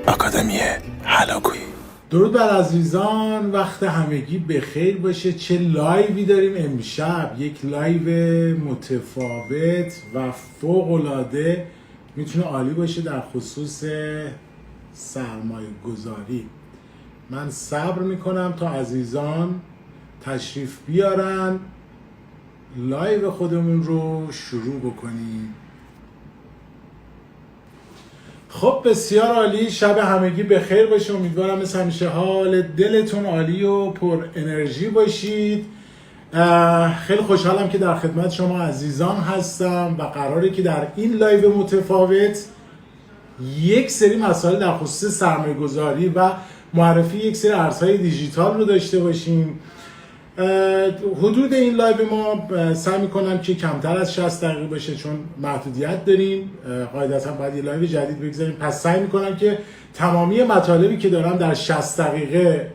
آکادمی هلاکویی. درود بر عزیزان، وقت همگی بخیر باشه. چه لایوی داریم امشب، یک لایو متفاوت و فوق‌العاده، میتونه عالی باشه در خصوص سرمایه گذاری. من صبر میکنم تا عزیزان تشریف بیارن لایو خودمون رو شروع بکنیم. خب بسیار عالی، شب همگی بخیر باشه. امیدوارم مثل همیشه حال دلتون عالی و پر انرژی باشید. خیلی خوشحالم که در خدمت شما عزیزان هستم و قراره که در این لایو متفاوت یک سری مسائل در خصوص سرمایه گذاری و معرفی یک سری ارزهای دیجیتال رو داشته باشیم. حدود این لایو ما سعی میکنم که کمتر از 60 دقیقه باشه، چون محدودیت داریم. قاعدتا باید یه لایو جدید بگذاریم، پس سعی میکنم که تمامی مطالبی که دارم در 60 دقیقه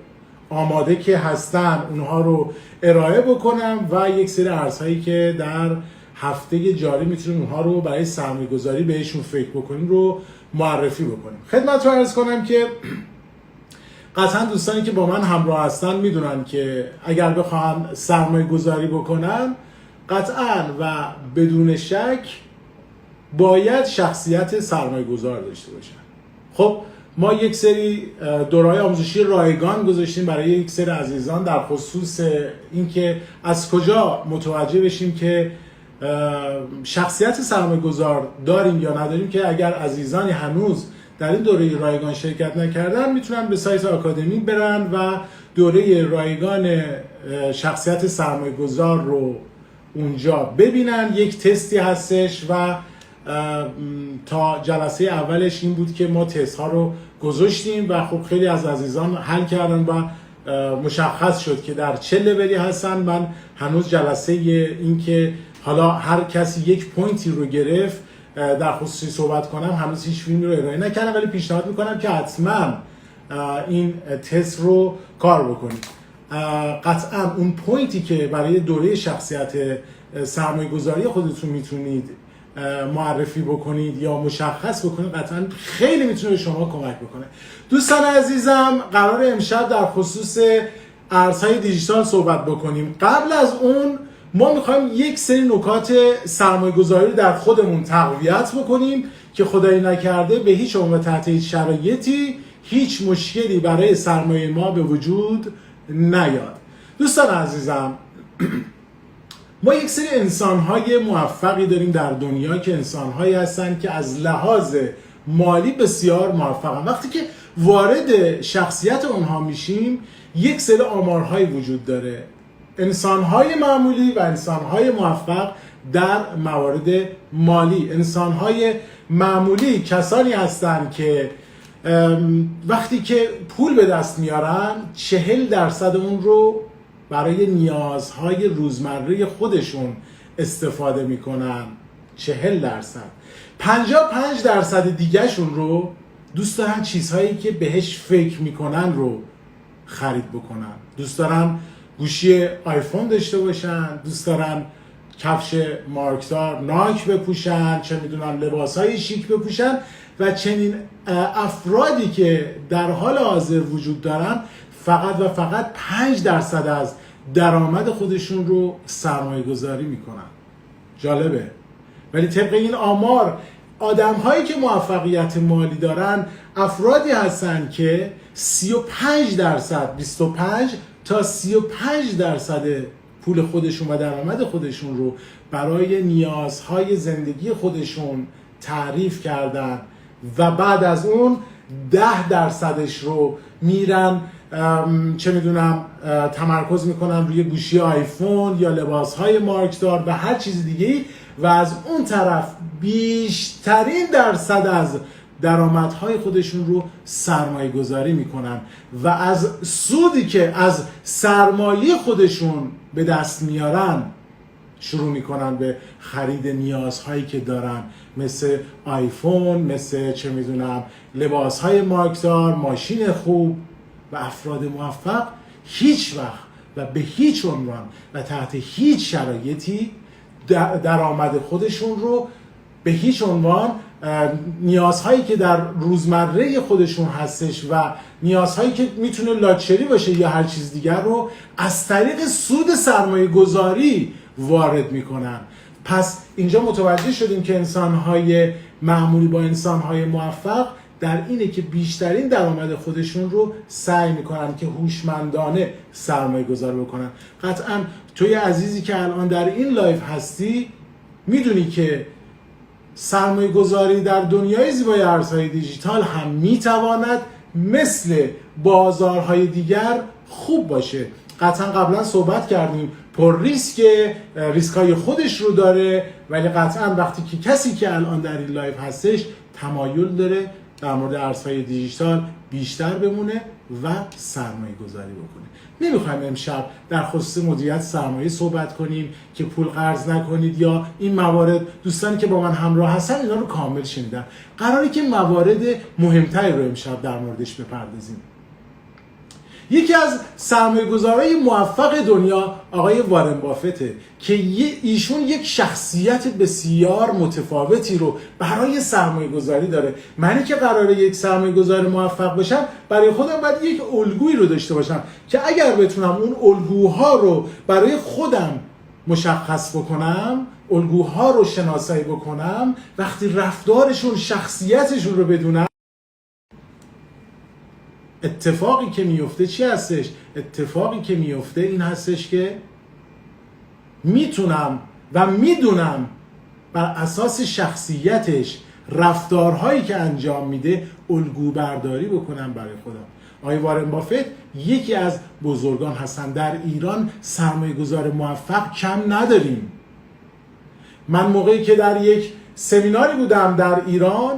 آماده که هستن اونها رو ارائه بکنم و یک سری ارزهایی که در هفته جاری میتونیم اونها رو برای سرمایه گذاری بهشون فکر بکنیم رو معرفی بکنیم. خدمت رو عرض کنم که قطعا دوستانی که با من همراه هستن میدونن که اگر بخواهن سرمایه گذاری بکنن قطعا و بدون شک باید شخصیت سرمایه گذار داشته باشن. خب ما یک سری دوره‌های آموزشی رایگان گذاشتیم برای یک سری عزیزان در خصوص اینکه از کجا متوجه بشیم که شخصیت سرمایه گذار داریم یا نداریم، که اگر عزیزانی هنوز در این دوره رایگان شرکت نکردن میتونن به سایت آکادمی برن و دوره رایگان شخصیت سرمایه گذار رو اونجا ببینن. یک تستی هستش و تا جلسه اولش این بود که ما تست ها رو گذاشتیم و خب خیلی از عزیزان حل کردن و مشخص شد که در چه لولی هستن. من هنوز جلسه این که حالا هر کسی یک پوینتی رو گرفت در خصوصی صحبت کنم هنوز هیچ فیلمی رو ارائه نکردم، ولی پیشنهاد میکنم که حتما این تست رو کار بکنید. قطعا اون پوینتی که برای دوره شخصیت سرمایه گذاری خودتون میتونید معرفی بکنید یا مشخص بکنید قطعا خیلی میتونه به شما کمک بکنه. دوستان عزیزم، قرار امشب در خصوص ارزهای دیجیتال صحبت بکنیم. قبل از اون ما میخوایم یک سری نکات سرمایه گذاری رو در خودمون تقویت بکنیم که خدایی نکرده به هیچ عنوان تحت هیچ شرایطی هیچ مشکلی برای سرمایه ما به وجود نیاد. دوستان عزیزم، ما یک سری انسان‌های موفقی داریم در دنیا که انسان‌هایی هستن که از لحاظ مالی بسیار موفقن. وقتی که وارد شخصیت اونها میشیم یک سری آمارهایی وجود داره. انسان‌های معمولی و انسان‌های موفق در موارد مالی. انسان‌های معمولی کسانی هستند که وقتی که پول به دست میارن 40% اون رو برای نیازهای روزمره خودشون استفاده میکنن. 40%. 55% دیگه شون رو دوست دارن چیزهایی که بهش فکر میکنن رو خرید بکنن. دوست دارن گوشی آیفون داشته باشن، دوست دارن کفش مارکدار نایک بپوشن، چه میدونن لباسهای شیک بپوشن و چنین افرادی که در حال حاضر وجود دارن فقط و فقط 5% از درآمد خودشون رو سرمایه گذاری میکنن. جالبه. ولی طبق این آمار آدم هایی که موفقیت مالی دارن افرادی هستن که 35% 25 تا 35% پول خودشون و درآمد خودشون رو برای نیازهای زندگی خودشون تعریف کردن و بعد از اون 10% رو میرن چه میدونم تمرکز میکنن روی گوشی آیفون یا لباسهای مارکدار و هر چیز دیگه‌ای و از اون طرف بیشترین درصد از درآمدهای خودشون رو سرمایه گذاری میکنن و از سودی که از سرمایه خودشون به دست میارن شروع میکنن به خرید نیازهایی که دارن، مثل آیفون، مثل چه میدونم لباسهای مارکدار، ماشین خوب. و افراد موفق هیچ وقت و به هیچ عنوان و تحت هیچ شرایطی درآمد خودشون رو به هیچ عنوان نیازهایی که در روزمره خودشون هستش و نیازهایی که میتونه لاکچری باشه یا هر چیز دیگر رو از طریق سود سرمایه گذاری وارد میکنن. پس اینجا متوجه شدیم که انسانهای معمولی با انسانهای موفق در اینه که بیشترین درآمد خودشون رو سعی میکنن که هوشمندانه سرمایه گذاری بکنن. قطعا توی عزیزی که الان در این لایف هستی میدونی که سرمایه گذاری در دنیای زیبای ارزهای دیجیتال هم میتواند مثل بازارهای دیگر خوب باشه. قطعا قبلا صحبت کردیم پر ریسکای خودش رو داره، ولی قطعا وقتی که کسی که الان در این لایف هستش تمایل داره در مورد ارزهای دیجیتال بیشتر بمونه و سرمایه گذاری بکنه. نمیخوایم امشب در خصوص مدیریت سرمایه صحبت کنیم که پول قرض نکنید یا این موارد. دوستانی که با من همراه هستن اینا رو کامل شنیدن. قراره که موارد مهمتری رو امشب در موردش بپردازیم. یکی از سرمایه‌گذارای موفق دنیا آقای وارن بافته که ایشون یک شخصیت بسیار متفاوتی رو برای سرمایه‌گذاری داره. منی که قراره یک سرمایه‌گذار موفق باشم برای خودم باید یک الگویی رو داشته باشم که اگر بتونم اون الگوها رو برای خودم مشخص بکنم، الگوها رو شناسایی بکنم، وقتی رفتارشون شخصیتشون رو بدونم، اتفاقی که میفته چی هستش؟ اتفاقی که میفته این هستش که میتونم و میدونم بر اساس شخصیتش رفتارهایی که انجام میده الگو برداری بکنم برای خودم. آقای وارن بافت یکی از بزرگان هستن. در ایران سرمایه گذار موفق کم نداریم. من موقعی که در یک سمیناری بودم در ایران،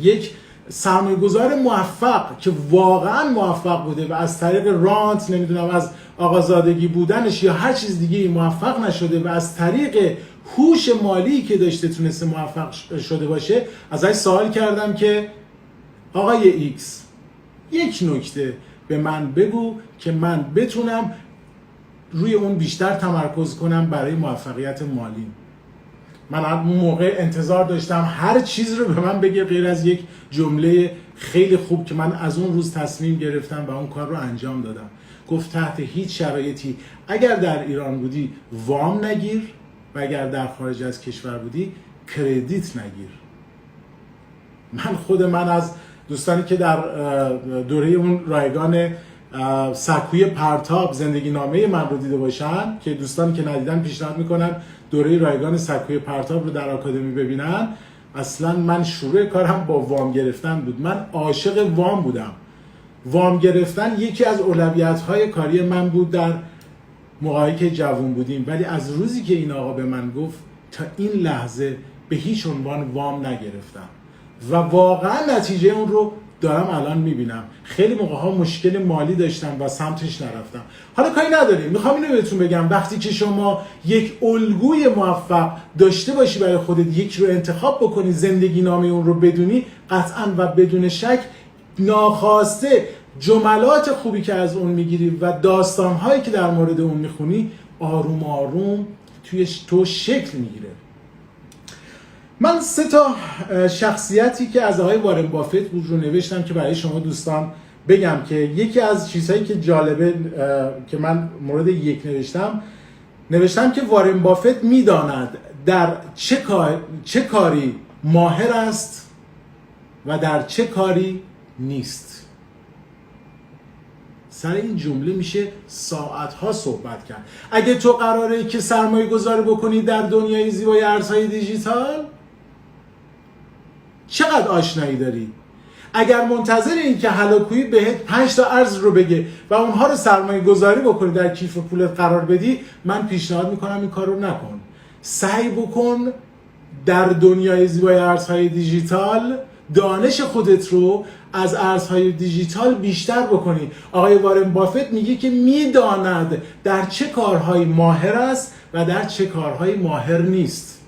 یک سرمایه‌گذار موفق که واقعا موفق بوده و از طریق رانت، نمیدونم از آقازادگی بودنش یا هر چیز دیگه موفق نشده و از طریق هوش مالی که داشته تونسته موفق شده باشه، ازش سوال کردم که آقای ایکس یک نکته به من بگو که من بتونم روی اون بیشتر تمرکز کنم برای موفقیت مالی. من اون موقع انتظار داشتم هر چیز رو به من بگه غیر از یک جمله خیلی خوب که من از اون روز تصمیم گرفتم و اون کار رو انجام دادم. گفت تحت هیچ شرایطی اگر در ایران بودی وام نگیر و اگر در خارج از کشور بودی کردیت نگیر. من از دوستانی که در دوره اون رایگان سکوی پرتاب زندگی نامه من رو دیده باشن، که دوستانی که ندیدن پیشنهاد میکنم دوره رایگان سکوی پرتاب رو در آکادمی ببینن. اصلا من شروع کارم با وام گرفتن بود. من عاشق وام بودم. وام گرفتن یکی از اولویت‌های کاری من بود در موقعی که جوان بودیم، ولی از روزی که این آقا به من گفت تا این لحظه به هیچ عنوان وام نگرفتم و واقعا نتیجه اون رو دارم الان میبینم. خیلی موقع‌ها مشکل مالی داشتم و سمتش نرفتم. حالا کاری نداریم، میخوام اینو بهتون بگم وقتی که شما یک الگوی موفق داشته باشی برای خودت، یک رو انتخاب بکنی، زندگی نامه اون رو بدونی، قطعاً و بدون شک ناخواسته جملات خوبی که از اون میگیری و داستان‌هایی که در مورد اون میخونی آروم آروم توی تو شکل میگیره. من 3 تا شخصیتی که از آقای وارن بافت بود رو نوشتم که برای شما دوستان بگم که یکی از چیزهایی که جالبه که من مورد 1 نوشتم که وارن بافت میداند در چه کاری ماهر است و در چه کاری نیست. سر این جمله میشه ساعتها صحبت کرد. اگه تو قراره که سرمایه گذاری بکنی در دنیای زیبای ارزهای دیجیتال، چقدر آشنایی داری؟ اگر منتظر این که هلاکویی بهت 5 تا ارز رو بگه و اونها رو سرمایه گذاری بکنی در کیف پولت قرار بدی، من پیشنهاد میکنم این کار رو نکن. سعی بکن در دنیای زیبای ارزهای دیجیتال دانش خودت رو از ارزهای دیجیتال بیشتر بکنی. آقای وارن بافت میگه که میداند در چه کارهایی ماهر است و در چه کارهایی ماهر نیست.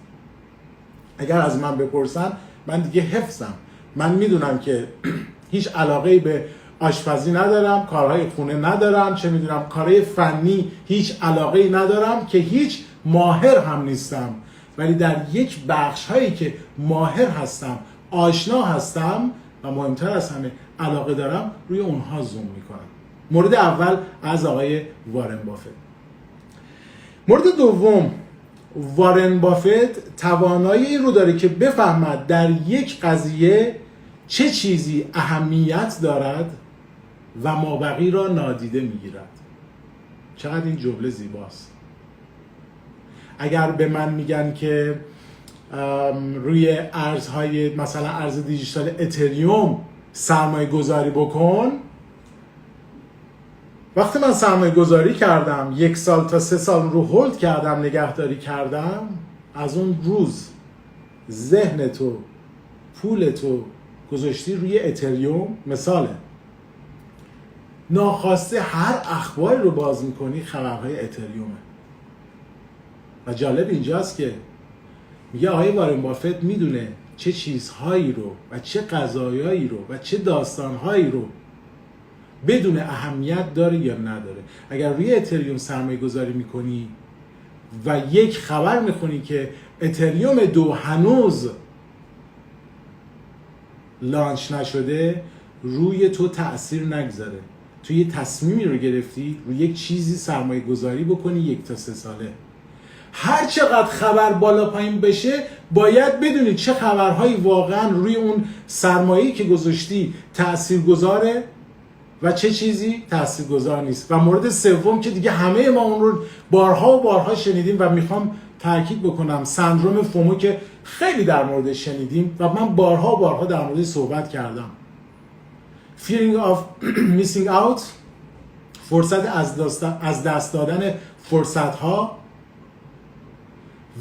اگر از من بپرسن من دیگه حفظم. من میدونم که هیچ علاقه‌ای به آشپزی ندارم، کارهای خونه ندارم، چه میدونم کارهای فنی هیچ علاقه‌ای ندارم که هیچ ماهر هم نیستم، ولی در یک بخش هایی که ماهر هستم، آشنا هستم و مهمتر از همه علاقه دارم، روی اونها زوم میکنم. مورد اول از آقای وارن بافت. مورد دوم، وارن بافت توانایی این رو داره که بفهمد در یک قضیه چه چیزی اهمیت دارد و مابقی را نادیده میگیرد. چقدر این جمله زیباست. اگر به من میگن که روی ارزهای مثلا ارز دیجیتال اتریوم سرمایه گذاری بکن، وقتی من سرمایه گذاری کردم 1 سال تا 3 سال رو هولد کردم، نگهداری کردم، از اون روز ذهن تو، پول تو گذاشتی روی اتریوم، مثاله، ناخواسته هر اخباری رو باز میکنی خبرهای اتریومه. و جالب اینجاست که میگه آقای وارن بافت میدونه چه چیزهایی رو و چه قضایایی رو و چه داستانهایی رو بدون اهمیت داره یا نداره. اگر روی اتریوم سرمایه گذاری میکنی و یک خبر میخونی که اتریوم 2 هنوز لانچ نشده، روی تو تأثیر نگذاره. تو یه تصمیمی رو گرفتی روی یک چیزی سرمایه گذاری بکنی 1 تا 3 ساله. هر چقدر خبر بالا پایین بشه باید بدونی چه خبرهایی واقعا روی اون سرمایه‌ای که گذاشتی تاثیرگذاره و چه چیزی تاثیرگذار نیست. و مورد سوم که دیگه همه ما اون رو بارها و بارها شنیدیم و میخوام تاکید بکنم، سندروم فومو که خیلی در موردش شنیدیم و من بارها و بارها در موردش صحبت کردم. Fearing of missing out، فرصت از دست دادن فرصت‌ها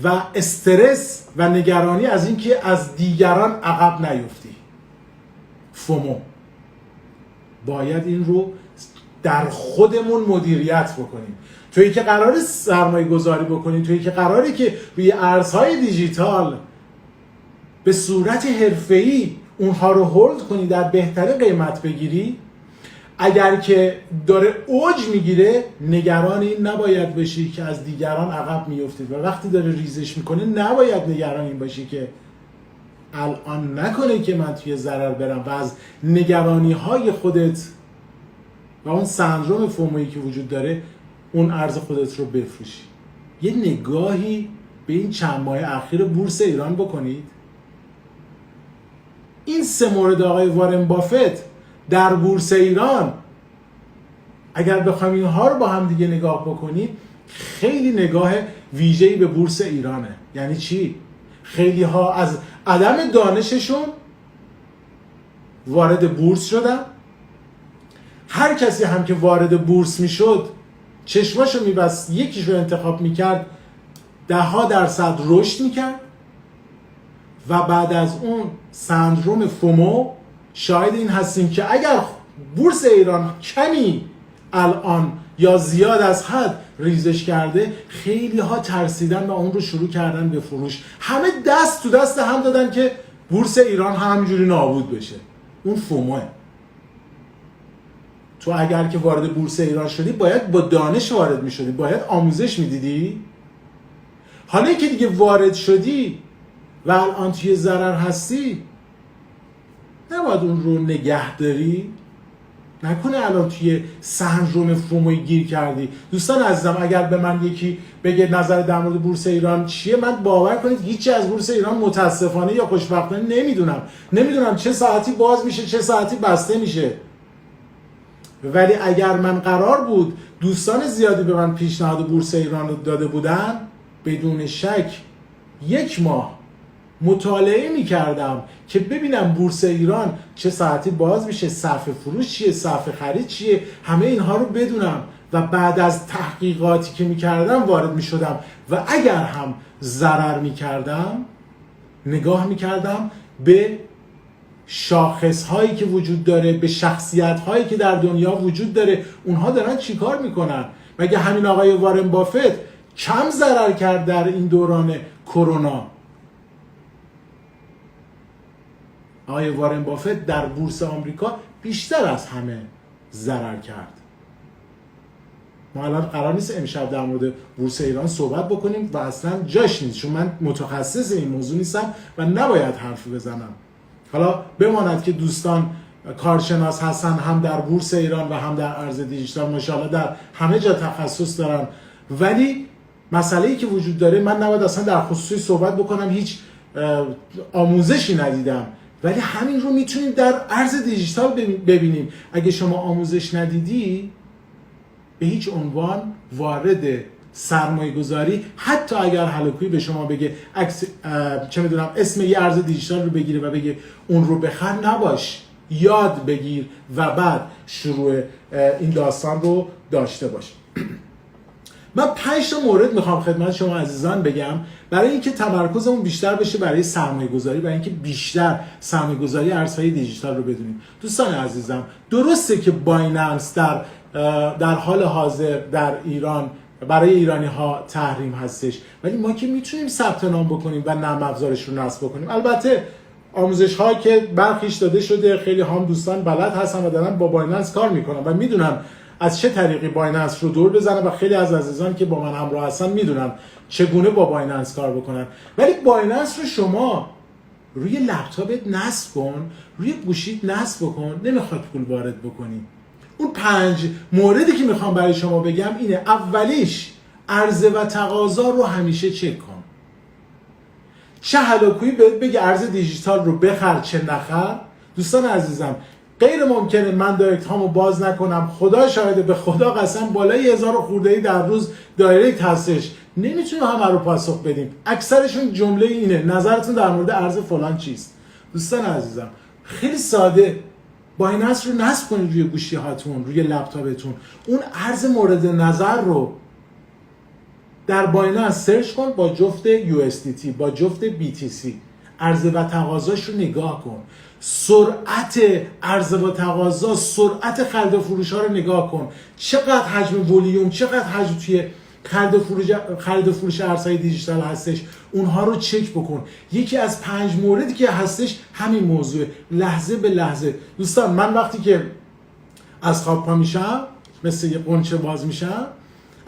و استرس و نگرانی از اینکه از دیگران عقب نیفتی. فومو باید این رو در خودمون مدیریت بکنیم. تویی که قراره سرمایه گذاری بکنی، تویی که قراره که روی ارزهای دیجیتال به صورت حرفه‌ای اونها رو هولد کنی، در بهترین قیمت بگیری، اگر که داره اوج میگیره نگران این نباید باشی که از دیگران عقب میافتید، و وقتی داره ریزش میکنه نباید نگران این باشی که الان نکنه که من توی ضرر برم و از نگرانی های خودت و اون سندروم فومویی که وجود داره اون ارز خودت رو بفروشی. یه نگاهی به این چند ماه اخیر بورس ایران بکنید. این 3 مورد آقای وارن بافت در بورس ایران، اگر بخوایم اینها رو با هم دیگه نگاه بکنید، خیلی نگاه ویژه‌ای به بورس ایرانه. یعنی چی؟ خیلی ها از عدم دانششون وارد بورس شدن. هر کسی هم که وارد بورس میشد چشماشو میبست، یکیش رو انتخاب میکرد، 10% رشد میکرد و بعد از اون سندروم فومو شاهد این هستیم که اگر بورس ایران کمی الان یا زیاد از حد ریزش کرده، خیلی ها ترسیدن و اون رو شروع کردن به فروش. همه دست تو دست هم دادن که بورس ایران همینجوری نابود بشه. اون فوموه. تو اگر که وارد بورس ایران شدی باید با دانش وارد می شدی، باید آموزش می دیدی. حالا که دیگه وارد شدی و الان توی ضرر هستی، نباید اون رو نگه داری. نکنه الان توی سندروم فوموی گیر کردی. دوستان عزیزم، اگر به من یکی بگه نظر در مورد بورس ایران چیه، من باور کنید هیچی از بورس ایران متاسفانه یا خوشبختانه نمیدونم چه ساعتی باز میشه، چه ساعتی بسته میشه. ولی اگر من قرار بود، دوستان زیادی به من پیشنهاد بورس ایران رو داده بودن، بدون شک 1 ماه مطالعه میکردم که ببینم بورس ایران چه ساعتی باز میشه، صف فروش چیه، صف خرید چیه، همه اینها رو بدونم و بعد از تحقیقاتی که میکردم وارد میشدم و اگر هم ضرر میکردم نگاه میکردم به شاخص هایی که وجود داره، به شخصیت هایی که در دنیا وجود داره، اونها دارن چیکار میکنن. مگه همین آقای وارن بافت کم ضرر کرد در این دوران کرونا؟ آقای وارن بافت در بورس آمریکا بیشتر از همه ضرر کرد. ما الان قرار نیست امشب در مورد بورس ایران صحبت بکنیم و اصلا جاش نیست، چون من متخصص این موضوع نیستم و نباید حرف بزنم. حالا بماند که دوستان کارشناس هستن، هم در بورس ایران و هم در ارز دیجیتال، ماشاءالله در همه جا تخصص دارن، ولی مسئله‌ای که وجود داره من نباید اصلا در خصوصی صحبت بکنم، هیچ آموزشی ندیدم، ولی همین رو میتونیم در ارز دیجیتال ببینیم. اگه شما آموزش ندیدی به هیچ عنوان وارد سرمایه گذاری، حتی اگر هلاکویی به شما بگه چه میدونم اسم یه ارز دیجیتال رو بگیره و بگه اون رو بخر، نباش، یاد بگیر و بعد شروع این داستان رو داشته باش. من 5 تا مورد میخوام خدمت شما عزیزان بگم برای اینکه تمرکزمون بیشتر بشه برای سرمایه گذاری، برای اینکه بیشتر سرمایه گذاری ارزهای دیجیتال رو بدونیم. دوستان عزیزم، درسته که بایننس در حال حاضر در ایران برای ایرانی ها تحریم هستش، ولی ما که میتونیم ثبت نام بکنیم و نرم افزارش رو نصب بکنیم. البته آموزش هایی که برخیش داده شده، خیلی هم دوستان بلد هستن و دارن با بایننس کار میکنن و میدونن از چه طریقی بایننس رو دور بزنن و خیلی از عزیزان که با من همراه هستن میدونن چگونه با بایننس کار بکنن. ولی بایننس رو شما روی لپتاپت نصب کن، روی گوشیت نصب بکن، نمیخواد پول وارد بکنی. اون 5 موردی که میخوام برای شما بگم اینه. اولیش عرضه و تقاضا رو همیشه چک کن. چه هلاکویی بهت بگه ارز دیجیتال رو بخر چه نخر. دوستان عزیزم، غیر ممکنه من دایرکت هامو باز نکنم، خدا شاهده، به خدا قسم بالای 1000 خورده‌ای در روز دایرکت هستش، نمیتونیم همه رو پاسخ بدیم. اکثرشون جمله اینه نظرتون در مورد ارز فلان چیست. دوستان عزیزم، خیلی ساده، بایننس رو نصب کنید روی گوشی هاتون، روی لپتاپتون، اون ارز مورد نظر رو در بایننس سرچ کن با جفت USDT، با جفت BTC، عرضه و تقاضاش رو نگاه کن، سرعت عرضه و تقاضا، سرعت خرید و فروش ها رو نگاه کن، چقدر حجم ولیوم، چقدر حجم توی خرید و فروش ارزهای دیجیتال هستش، اونها رو چک بکن. یکی از 5 موردی که هستش همین موضوع، لحظه به لحظه. دوستان، من وقتی که از خواب پا میشم مثل یه قنچه باز میشم،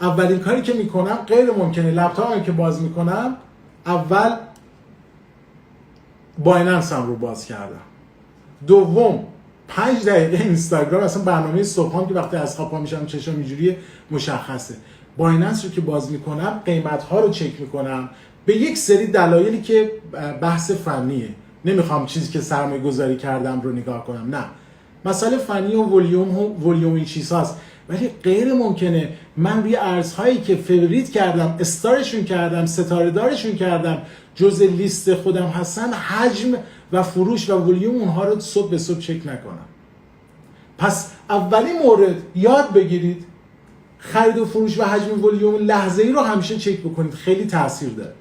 اولین کاری که میکنم، غیر ممکنه لپتاپم که باز میکنم اول بایننسم رو باز کردم، دوم 5 دقیقه اینستاگرام، اصلا برنامه صبحام که وقتی از خواب پا میشم چشام اینجوری مشخصه، بایننس رو که باز میکنم قیمت ها رو چک میکنم به یک سری دلایلی که بحث فنیه، نمیخوام چیزی که سرمایه گذاری کردم رو نگاه کنم، نه، مسئله فنی و ولیوم این چیزهاست. ولی غیر ممکنه من روی ارزهایی که فیوریت کردم، استارشون کردم، ستاره دارشون کردم، جزء لیست خودم هستن، حجم و فروش و ولیوم اونها رو صبح به صبح چک نکنم. پس اولین مورد یاد بگیرید خرید و فروش و حجم ولیوم لحظه‌ای رو همیشه چک بکنید، خیلی تاثیر داره.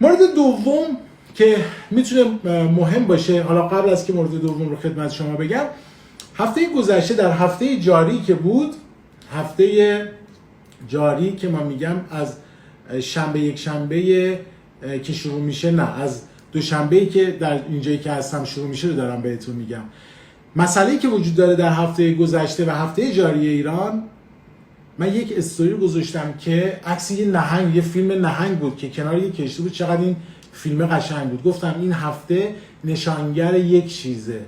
مورد دوم که میتونه مهم باشه، حالا قبل از که مورد دوم رو خدمت شما بگم، هفته گذشته در هفته جاری که بود، هفته جاری که من میگم از شنبه یک شنبه که شروع میشه، نه، از دوشنبه‌ای که در اینجایی که هستم شروع میشه رو دارم بهتون میگم. مسئله‌ای که وجود داره در هفته گذشته و هفته جاری ایران، من یک استوری گذاشتم که عکس یه نهنگ، یه فیلم نهنگ بود که کنار یه کشتی بود، چقدر این فیلم قشنگ بود. گفتم این هفته نشانگر یک چیزه،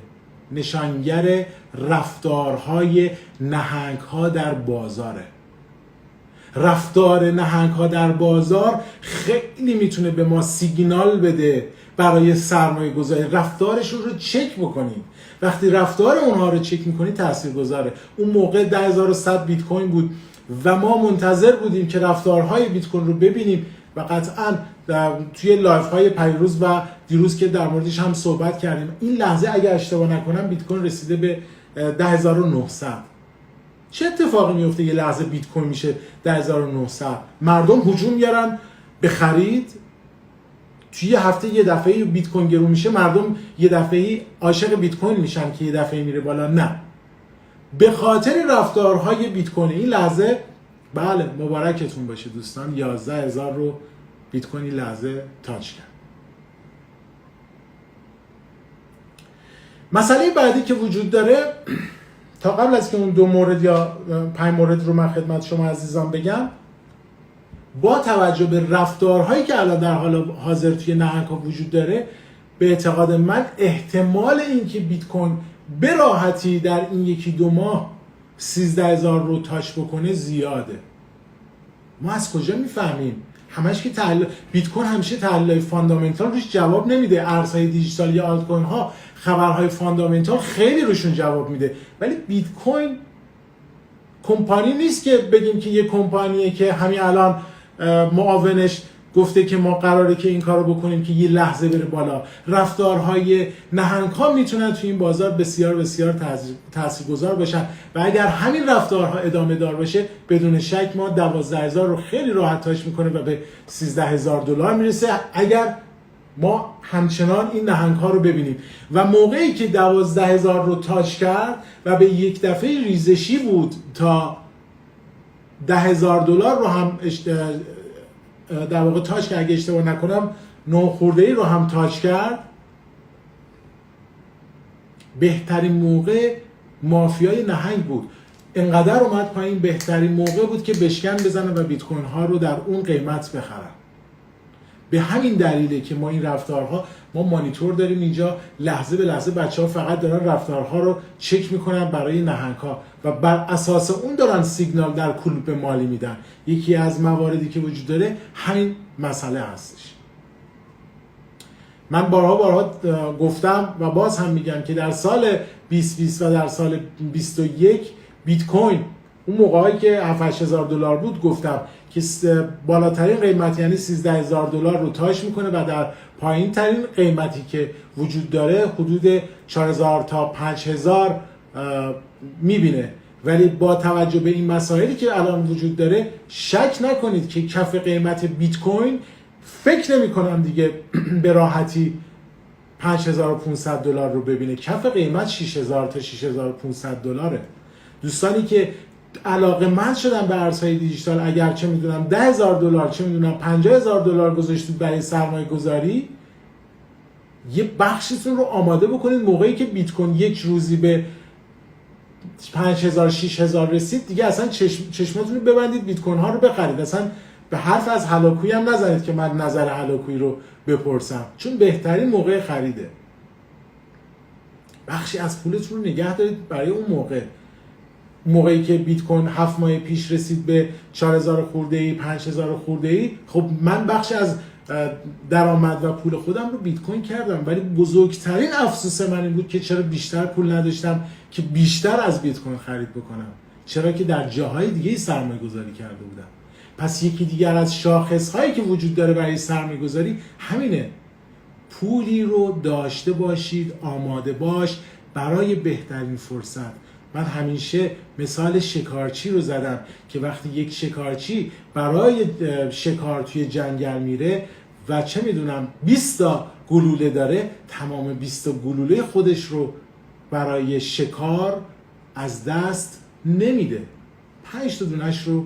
نشانگر رفتارهای نهنگ‌ها در بازاره. رفتار نهنگ‌ها در بازار خیلی میتونه به ما سیگنال بده برای سرمایه گذاری. رفتارشون رو چک بکنید. وقتی رفتار اونها رو چک میکنید تاثیرگذاره. اون موقع 10100 بیت کوین بود و ما منتظر بودیم که رفتارهای بیت کوین رو ببینیم و قطعاً توی لایف های پیروز و دیروز که در موردش هم صحبت کردیم، این لحظه اگر اشتباه نکنم بیت کوین رسیده به 10900. چه اتفاقی میفته یه لحظه بیت کوین میشه 10900؟ مردم هجوم میارن به خرید. توی یه هفته یه دفعه بیت کوین گرون میشه، مردم یه دفعه عاشق بیت کوین میشن که یه دفعه میره بالا؟ نه، به خاطر رفتارهای بیت کوین. این لحظه بله مبارکتون باشه دوستان، 11000 رو بیت کوین لحظه تاچ کرد. مسئله بعدی که وجود داره تا قبل از که اون 2 مورد یا 5 مورد رو من خدمت شما عزیزان بگم، با توجه به رفتارهایی که الان در حال حاضر توی نهنگ‌ها وجود داره، به اعتقاد من احتمال اینکه بیت کوین به راحتی در این 1-2 ماه 13000 رو تاچ بکنه زیاده. ما از کجا میفهمیم؟ همش که تحلیل بیت کوین همیشه تحلیل فاندامنتال روش جواب نمیده. ارزهای دیجیتال یا آلت کوین ها خبرهای فاندامنتال خیلی روشون جواب میده، ولی بیت کوین کمپانی نیست که بگیم که یه کمپانیه که همین الان معاونش گفته که ما قراره که این کارو بکنیم که یه لحظه بره بالا. رفتارهای نهنگ‌ها میتونن توی این بازار بسیار بسیار تاثیرگذار باشن و اگر همین رفتارها ادامه دار باشه بدون شک ما 12000 رو خیلی راحت تاچ میکنه و به 13000 دلار میرسه اگر ما همچنان این نهنگ‌ها رو ببینیم. و موقعی که 12000 رو تاچ کرد و به یک دفعه ریزشی بود تا 10000 دلار رو هم در واقع تاچ کرد، اگه اشتباه نکنم 9 خورده‌ای رو هم تاچ کرد، بهترین موقع مافیای نهنگ بود. انقدر اومد پایین، بهترین موقع بود که بشکن بزنن و بیت کوین ها رو در اون قیمت بخرن. به همین دلیله که ما این رفتارها، ما مانیتور داریم اینجا، لحظه به لحظه بچه‌ها فقط دارن رفتارها رو چک میکنن برای نهنگ‌ها و بر اساس اون دارن سیگنال در کلوپ مالی میدن. یکی از مواردی که وجود داره همین مسئله هستش. من بارها گفتم و باز هم میگم که در سال 2020 و در سال 21 بیت کوین اون موقعی که 7-8000 دلار بود گفتم که بالاترین قیمت یعنی 13000 دلار رو تاچ میکنه و در پایین ترین قیمتی که وجود داره حدود 4000 تا 5000 میبینه. ولی با توجه به این مسائلی که الان وجود داره شک نکنید که کف قیمت بیت کوین فکر نمی کنم دیگه به راحتی 5500 دلار رو ببینه. کف قیمت 6000 تا 6500 دلاره. دوستانی که علاقه‌مند شدن به ارزهای دیجیتال، اگر چه میدونم 10000 دلار، چه میدونم 50000 دلار گذاشتید برای سرمایه گذاری، یه بخشتون رو آماده بکنید موقعی که بیت کوین یک روزی به 5000 6000 رسید دیگه اصلا چشماتون رو ببندید بیت کوین ها رو بخرید. اصلا به حرف از هلاکویی هم نزنید که من نظر هلاکویی رو بپرسم، چون بهترین موقع خریده. بخشی از پولتون رو نگه دارید برای اون موقعی که بیت کوین 7 ماه پیش رسید به 4000 خورده‌ای 5000 خورده‌ای. خب من بخشی از درآمد و پول خودم رو بیت کوین کردم، ولی بزرگترین افسوس من این بود که چرا بیشتر پول نداشتم که بیشتر از بیت کوین خرید بکنم، چرا که در جاهای دیگه سرمایه گذاری کرده بودم. پس یکی دیگر از شاخص هایی که وجود داره برای سرمایه گذاری همینه. پولی رو داشته باشید، آماده باش برای بهترین فرصت. من همیشه مثال شکارچی رو زدم که وقتی یک شکارچی برای شکار توی جنگل میره و چه میدونم 20 تا گلوله داره، تمام 20 تا گلوله خودش رو برای شکار از دست نمیده، 5 تا دونش رو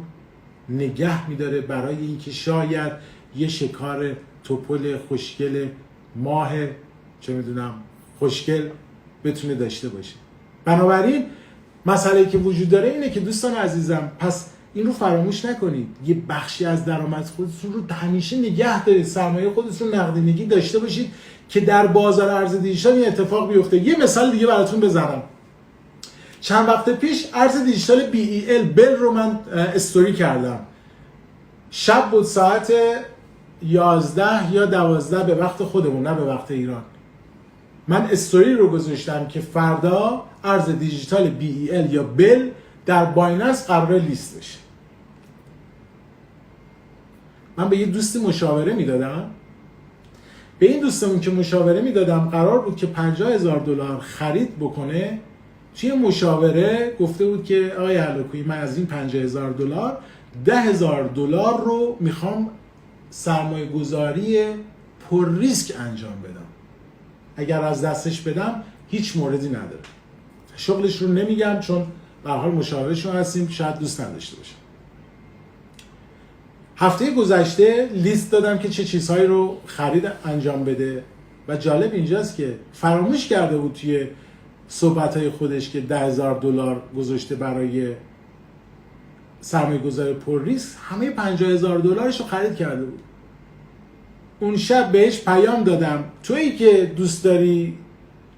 نگه میداره برای اینکه شاید یه شکار توپل خوشگل ماه چه میدونم خوشگل بتونه داشته باشه. بنابراین مسئله‌ای که وجود داره اینه که دوستان عزیزم، پس این رو فراموش نکنید، یه بخشی از درآمد خودتون رو همیشه نگه دارید، سرمایه خودتون نقدینگی داشته باشید که در بازار ارز دیجیتال این اتفاق بیفته. یه مثال دیگه براتون بزنم. چند وقت پیش ارز دیجیتال بل رو من استوری کردم. شب بود، ساعت 11 یا 12 به وقت خودمون، نه به وقت ایران. من استوری رو گذاشتم که فردا ارز دیجیتال BEL یا بل در بایننس قرار لیست بشه. من به یه دوستی مشاوره میدادم. به این دوستمون که مشاوره میدادم قرار بود که 50000 دلار خرید بکنه. توی مشاوره گفته بود که آقای هلاکویی، من از این 50000 دلار 10000 دلار رو میخوام سرمایه گذاری پر ریسک انجام بدم. اگر از دستش بدم هیچ موردی نداره. شغلش رو نمیگم چون به هر حال مشاورشون هستیم، شاید دوست نداشته باشه. هفته گذشته لیست دادم که چه چیزهایی رو خرید انجام بده و جالب اینجاست که فراموش کرده بود توی صحبت‌های خودش که $10,000 گذاشته برای سرمایه گذاری پر ریسک، همه $50,000 رو خرید کرده بود. اون شب بهش پیام دادم تویی که دوست داری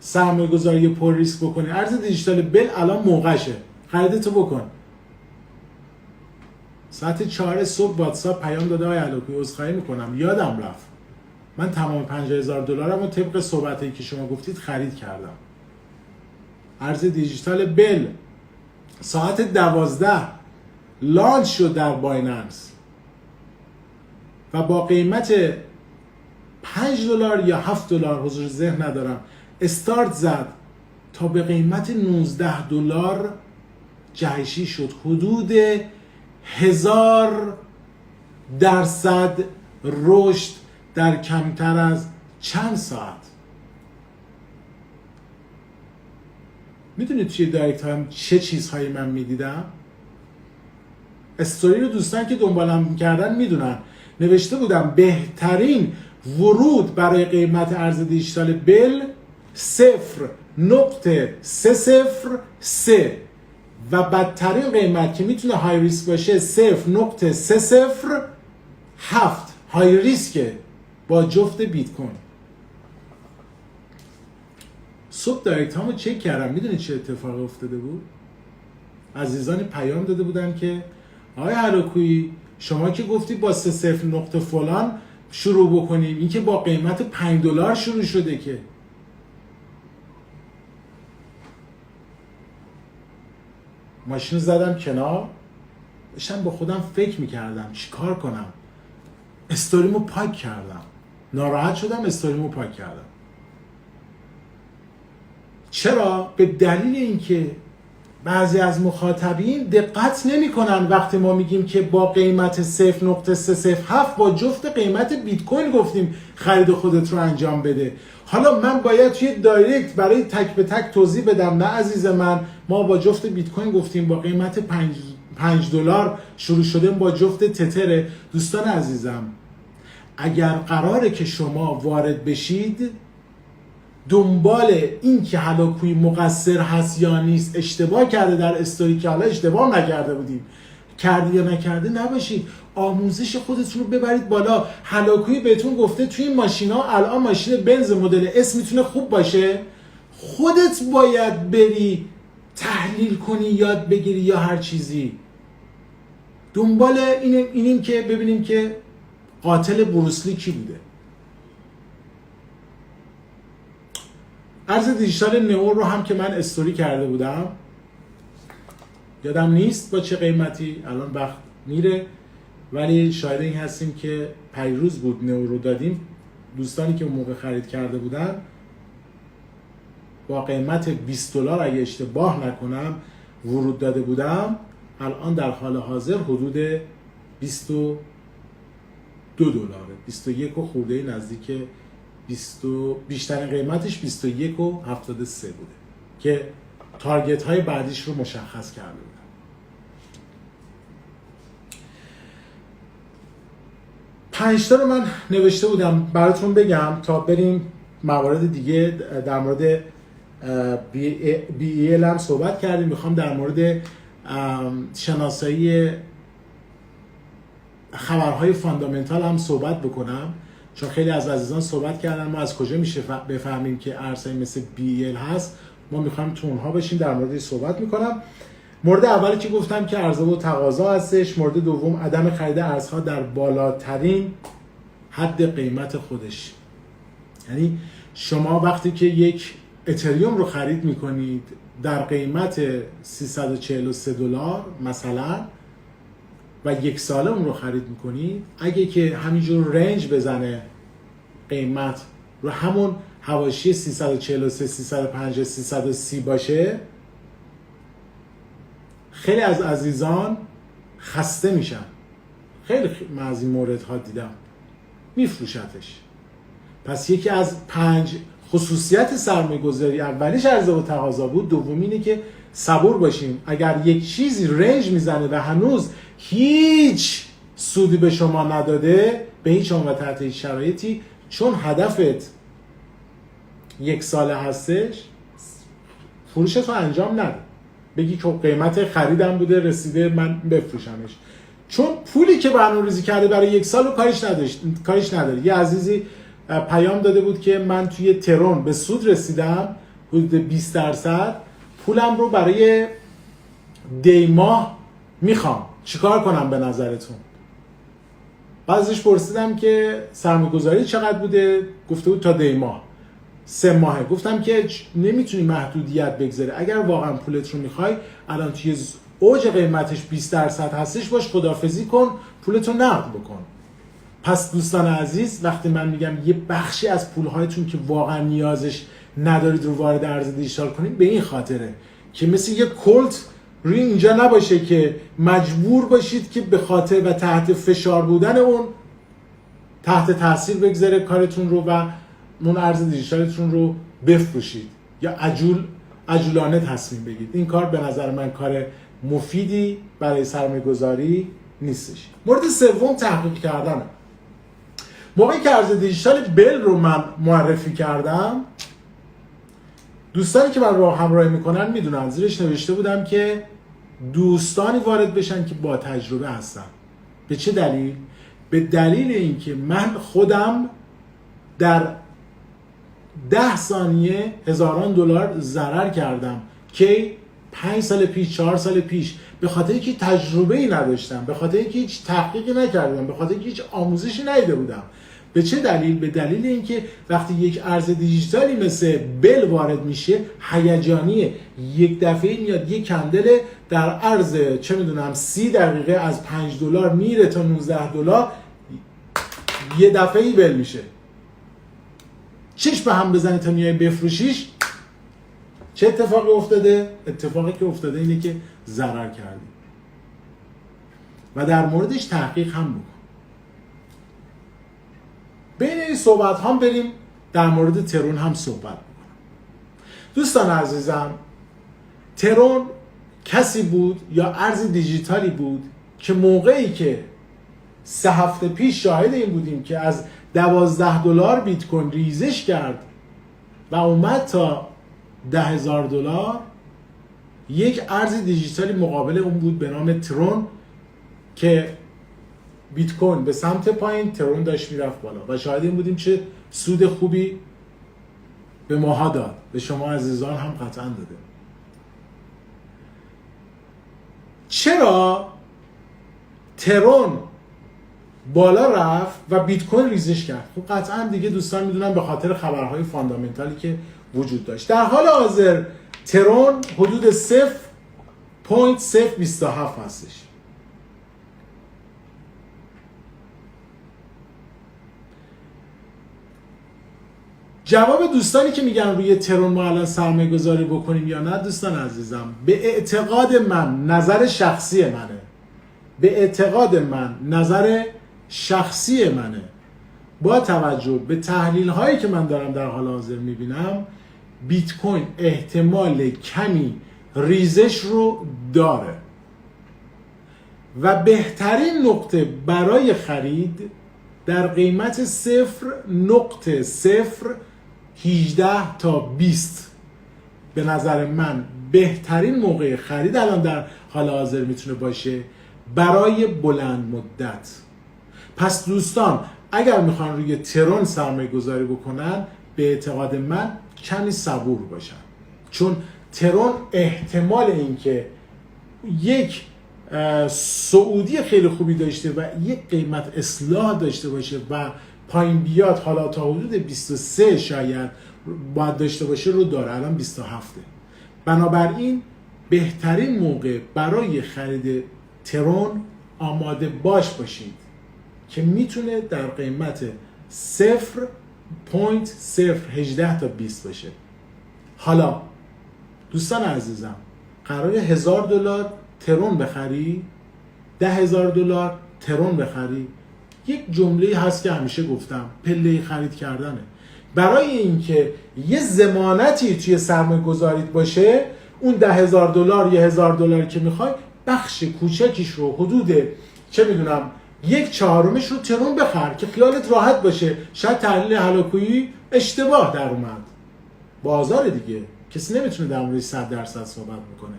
سرمایه گذاری پر ریسک بکنی، ارز دیجیتال بل الان موقعشه، خریدتو بکن. ساعت 4 صبح واتساپ پیام داده های علاقی عذرخواهی میکنم یادم رفت، من تمام $50,000 رو طبق صحبتایی که شما گفتید خرید کردم. ارز دیجیتال بل ساعت 12 لانچ شد در بایننس و با قیمت $5 یا $7 حضور ذهن ندارم استارت زد تا به قیمت $19 جهشی شد. حدود 1000% رشد در کمتر از چند ساعت. میدونید توی دایرکت هم چه چیزهایی من میدیدم؟ استوری رو دوستان که دنبالم میکردن میدونن، نوشته بودم بهترین ورود برای قیمت ارز دیجیتال بل 0.303 و بدترین قیمت که میتونه های ریسک باشه 0.307 های ریسکه با جفت بیت کوین. صبح دایرکت هامو چک کردم، میدونید چه اتفاقی افتاده بود؟ عزیزانی پیام داده بودن که آقای هراکویی شما که گفتی با 3 نقطه فلان شروع بکنیم، این که با قیمت $5 شروع شده که. ماشین زدم کنار، داشتم با خودم فکر میکردم چیکار کنم. استوریمو پاک کردم، ناراحت شدم، استوریمو پاک کردم. چرا؟ به دلیل اینکه بعضی از مخاطبین دقت نمی‌کنن وقتی ما میگیم که با قیمت 0.307 با جفت قیمت بیت کوین گفتیم خرید خودت رو انجام بده. حالا من باید توی دایرکت برای تک به تک توضیح بدم نه عزیز من، ما با جفت بیت کوین گفتیم با قیمت $5 شروع شده، با جفت تتر. دوستان عزیزم اگر قراره که شما وارد بشید دنبال این که هلاکویی مقصر هست یا نیست، اشتباه کرده در استوری که حالا اشتباه نکرده بودیم، کرده یا نکرده نباشید، آموزش خودتون رو ببرید بالا. هلاکویی بهتون گفته توی این ماشینا الان ماشین بنز مدل اس میتونه خوب باشه، خودت باید بری تحلیل کنی، یاد بگیری یا هر چیزی. دنبال اینیم که ببینیم که قاتل بروسلی کی بوده. ارز دیجیتال نئو رو هم که من استوری کرده بودم، یادم نیست با چه قیمتی، الان وقت میره، ولی شاید این هستیم که پیروز بود نئو رو دادیم. دوستانی که اون موقع خرید کرده بودن با قیمت $20 اگه اشتباه نکنم ورود داده بودم، الان در حال حاضر حدود $22، 21 و خورده نزدیک 20، بیشترین قیمتش 21.73 بوده که تارگت های بعدیش رو مشخص کرده بودم. پنج رو من نوشته بودم براتون بگم تا بریم موارد دیگه. در مورد BEL هم صحبت کردیم، میخوام در مورد شناسایی خبرهای فاندامنتال هم صحبت بکنم، چون خیلی از عزیزان صحبت کردن ما از کجا میشه بفهمیم که ارزی مثل BEL هست. ما میخوایم تو اونها بشیم، در موردش صحبت میکنم. مورد اولی که گفتم که عرضه و تقاضا هستش. مورد دوم عدم خرید ارزها در بالاترین حد قیمت خودش. یعنی شما وقتی که یک اتریوم رو خرید میکنید در قیمت $343 مثلا و یک ساله اون رو خرید میکنید، اگه که همینجور رنج بزنه قیمت رو همون حواشی 343 350 330 باشه، خیلی از عزیزان خسته میشن. خیلی من از این موردها دیدم، میفروشتش. پس یکی از 5 خصوصیت سرمایه گذاری، اولیش عرضه و تقاضا بود، دوم اینه که صبور باشیم. اگر یک چیزی رنج میزنه و هنوز هیچ سودی به شما نداده، به هیچ عنوان تحت هیچ شرایطی، چون هدفت یک ساله هستش، فروشت رو انجام نده، بگی که قیمت خریدم بوده رسیده من بفروشمش، چون پولی که برنامه‌ریزی کرده برای 1 سال رو کارش نداره. یه عزیزی پیام داده بود که من توی ترون به سود رسیدم حدود 20%، پولم رو برای دیماه میخوام، چیکار کنم به نظرتون؟ بعضیش پرسیدم که سرمایه‌گذاری چقدر بوده، گفته بود تا دیماه 3 ماهه. گفتم که نمیتونی محدودیت بگذاری، اگر واقعا پولت رو میخوای الان توی اوج قیمتش 20% هستش باش خداحافظی کن، پولت رو نقد بکن. پس دوستان عزیز، وقتی من میگم یه بخشی از پولهایتون که واقعا نیازش ندارید رو وارد ارز دیجیتال کنید، به این خاطره که مثل یه کلت روی اینجا نباشه که مجبور باشید که به خاطر و تحت فشار بودن اون تحت تاثیر بگذاره کارتون رو و اون ارز دیجیتالتون رو بفروشید یا عجولانه تصمیم بگیرید. این کار به نظر من کار مفیدی برای سرمایه‌گذاری نیستش. مورد سوم تحقیق کردنه. موقعی که ارز دیجیتال بل رو من معرفی کردم، دوستانی که من رو همراهی میکنن میدونن زیرش نوشته بودم که دوستانی وارد بشن که با تجربه هستن. به چه دلیل؟ به دلیل اینکه من خودم در 10 ثانیه هزاران دلار ضرر کردم که 5 سال پیش 4 سال پیش، به خاطر اینکه تجربه‌ای نداشتم، به خاطر اینکه هیچ تحقیقی نکردم، به خاطر اینکه هیچ آموزشی ندیده بودم. به چه دلیل؟ به دلیل اینکه وقتی یک ارز دیجیتالی مثل بل وارد میشه هیجانیه، یک دفعه میاد یک کندل در عرض چه میدونم 30 دقیقه از 5 دلار میره تا 19 دلار، یه دفعه‌ای بل میشه. چش به هم بزنی تا میای بفروشیش، چه اتفاقی افتاده؟ اتفاقی که افتاده اینه که ضرر کردی و در موردش تحقیق هم بکن. بین این صحبت هم بریم در مورد ترون هم صحبت بکنم. دوستان عزیزم، ترون کسی بود یا ارز دیجیتالی بود که موقعی که 3 هفته پیش شاهد این بودیم که از 12 دلار بیت کوین ریزش کرد و اومد تا 10,000 دلار، یک ارز دیجیتالی مقابل اون بود به نام ترون که بیت کوین به سمت پایین، ترون داشت میرفت بالا و شاهد این بودیم چه سود خوبی به ماها داد، به شما عزیزان هم قطعا داده. چرا ترون بالا رفت و بیت کوین ریزش کرد؟ خب قطعا دیگه دوستان میدونن به خاطر خبرهای فاندامنتالی که وجود داشت. در حال حاضر ترون حدود 0.027 هستش. جواب دوستانی که میگن روی ترون ما الان سرمایه گذاری بکنیم یا نه، دوستان عزیزم، به اعتقاد من، نظر شخصی منه، به اعتقاد من، نظر شخصی منه، با توجه به تحلیل هایی که من دارم در حال حاضر میبینم، بیت کوین احتمال کمی ریزش رو داره و بهترین نقطه برای خرید در قیمت 0.018 تا 20 به نظر من بهترین موقع خرید الان در حال حاضر میتونه باشه برای بلند مدت. پس دوستان اگر میخوان روی ترون سرمایه گذاری بکنن، به اعتقاد من کمی صبور باشن، چون ترون احتمال اینکه یک صعودی خیلی خوبی داشته و یک قیمت اصلاح داشته باشه و پایین بیاد، حالا تا حدود 23 شاید باید داشته باشه رو داره، الان 27. بنابراین بهترین موقع برای خرید ترون آماده باشید که میتونه در قیمت 0.018 تا 20 باشه. حالا دوستان عزیزم، قراره 1000 دلار ترون بخری، 10,000 دلار ترون بخری، یک جمله هست که همیشه گفتم، پله خرید کردنه. برای اینکه یه ضمانتی توی سرمایه گذاریت باشه، اون 10,000 دلار یا 1000 دلار که میخوای، بخش کوچکیش رو حدود چه میدونم 1/4 رو ترون بخر که خیالت راحت باشه. شاید تحلیل هلاکویی اشتباه در اومد، بازار دیگه، کسی نمیتونه در موردش 100% صحبت بکنه.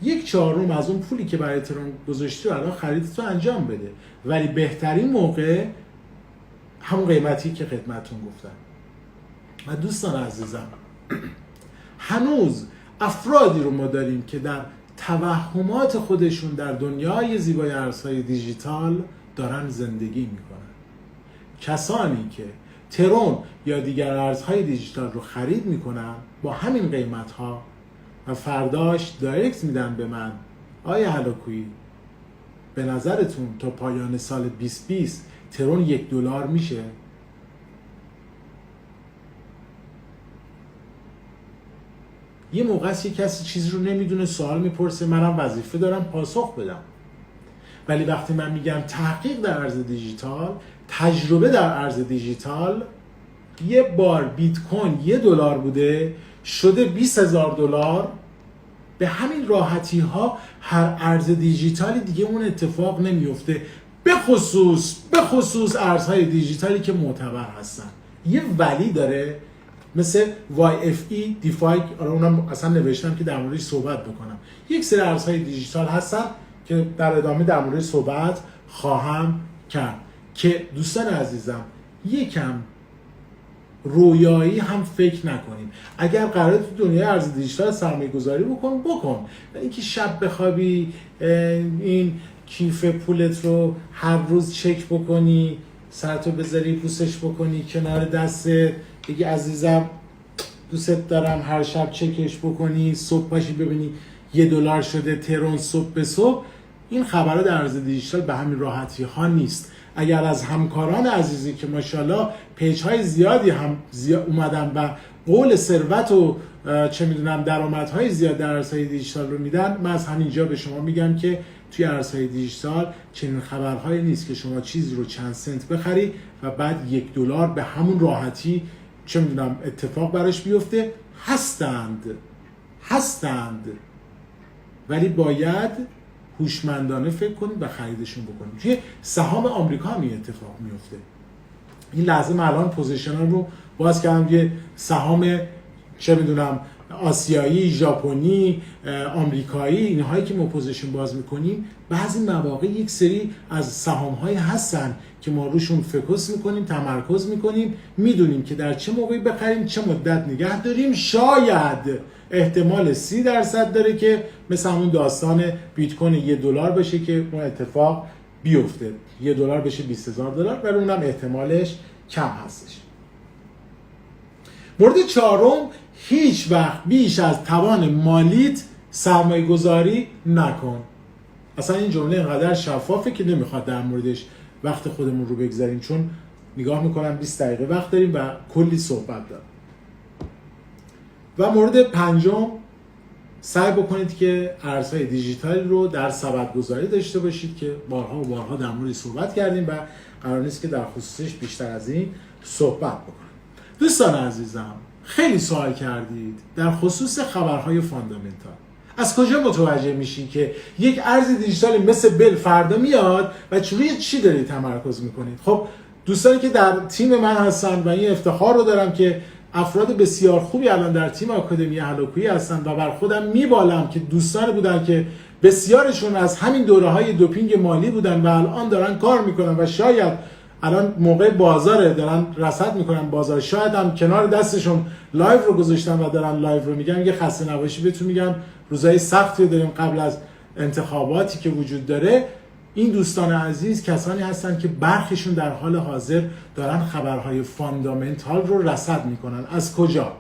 1/4 از اون پولی که برای ترون گذاشتی رو الان خریدتو انجام بده، ولی بهترین موقع همون قیمتی که خدمتتون گفتم. و دوستان عزیزم، هنوز افرادی رو ما داریم که در توهمات خودشون در دنیای زیبای ارزهای دیجیتال دارن زندگی میکنن. کسانی که ترون یا دیگر ارزهای دیجیتال رو خرید میکنن با همین قیمت ها و فرداش دایرکت میدن به من، آیا هلاکویی به نظرتون تا پایان سال 2020 ترون $1 میشه؟ یه موقع است یه کسی چیزی رو نمیدونه سوال میپرسه، منم وظیفه دارم پاسخ بدم. ولی وقتی من میگم تحقیق در ارز دیجیتال، تجربه در ارز دیجیتال، یه بار بیت کوین $1 بوده شده $20,000، به همین راحتی ها هر ارز دیجیتالی دیگه اون اتفاق نمیفته، به خصوص ارزهای دیجیتالی که معتبر هستن. یه ولی داره مثل YFE دیفای، اونم اصلا نوشتم که در موردش صحبت بکنم. یک سری ارزهای دیجیتال هستن که در ادامه در موردش صحبت خواهم کرد که دوستان عزیزم یکم رویایی هم فکر نکنیم. اگر قراره تو دنیای ارز دیجیتال سرمایه گذاری بکن. اینکه شب بخوابی این کیف پولت رو هر روز چک بکنی، سرتو بذاری پوسش بکنی کنار دستت، دیگه عزیزم دوست دارم هر شب چکش بکنی، صبح پاشی ببینی $1 شده ترون صبح به صبح. این خبرها در ارز دیجیتال به همین راحتی ها نیست. اگر از همکاران عزیزی که ماشاءالله پیج های زیادی هم اومدن و قول ثروت و چه میدونم درآمدهای زیاد در ارزهای دیجیتال رو میدن، من از همینجا به شما میگم که توی ارزهای دیجیتال چنین خبرهایی نیست که شما چیزی رو چند سنت بخری و بعد $1 به همون راحتی چه میدونم اتفاق براش بیفته. هستند ولی باید هوشمندانه فکر کنید و خریدشون بکنید. توی سهام آمریکا هم این اتفاق میفته. این لحظه من الان پوزیشنم رو باز کردم، یه سهام چه میدونم آسیایی، ژاپنی، آمریکایی، اینهایی که ما پوزیشن باز میکنیم، بعضی مواقع یک سری از سهام های هستن که ما روشون فوکس میکنیم، تمرکز میکنیم، میدونیم که در چه موقعی بخریم، چه مدت نگه داریم. شاید احتمال 30% داره که مثل همون داستان بیت کوین $1 بشه که اون اتفاق بیفته، $1 بشه $20,000، ولی اونم احتمالش کم هستش. مورد چهارم، هیچ وقت بیش از توان مالیت سرمایه گذاری نکن. اصلا این جمله اینقدر شفافه که نمیخواد در موردش وقت خودمون رو بگذاریم، چون نگاه میکنم 20 دقیقه وقت داریم و کلی صحبت دارم. و مورد پنجم، سعی بکنید که ارزهای دیجیتال رو در سبدگذاری داشته باشید که بارها و بارها در موردش صحبت کردیم و قرار نیست که در خصوصش بیشتر از این صحبت بکنیم. دوستان عزیزم، خیلی سوال کردید در خصوص خبرهای فاندامنتال. از کجا متوجه میشین که یک ارز دیجیتال مثل بل فردا میاد و روی چی دارید تمرکز میکنید؟ خب دوستانی که در تیم من هستن و این افتخار رو دارم که افراد بسیار خوبی الان در تیم آکادمی هلاکویی هستن و بر خودم میبالم که دوستان بودن که بسیارشون از همین دوره‌های دوپینگ مالی بودن و الان دارن کار میکنن و شاید الان موقع بازاره دارن رصد میکنن بازار، شاید هم کنار دستشون لایو رو گذاشتن و دارن لایو رو میگن. یه خسته نباشی بهتون میگم، روزهای سختی داریم قبل از انتخاباتی که وجود داره. این دوستان عزیز کسانی هستن که برخیشون در حال حاضر دارن خبرهای فاندامنتال رو رصد میکنن. از کجا؟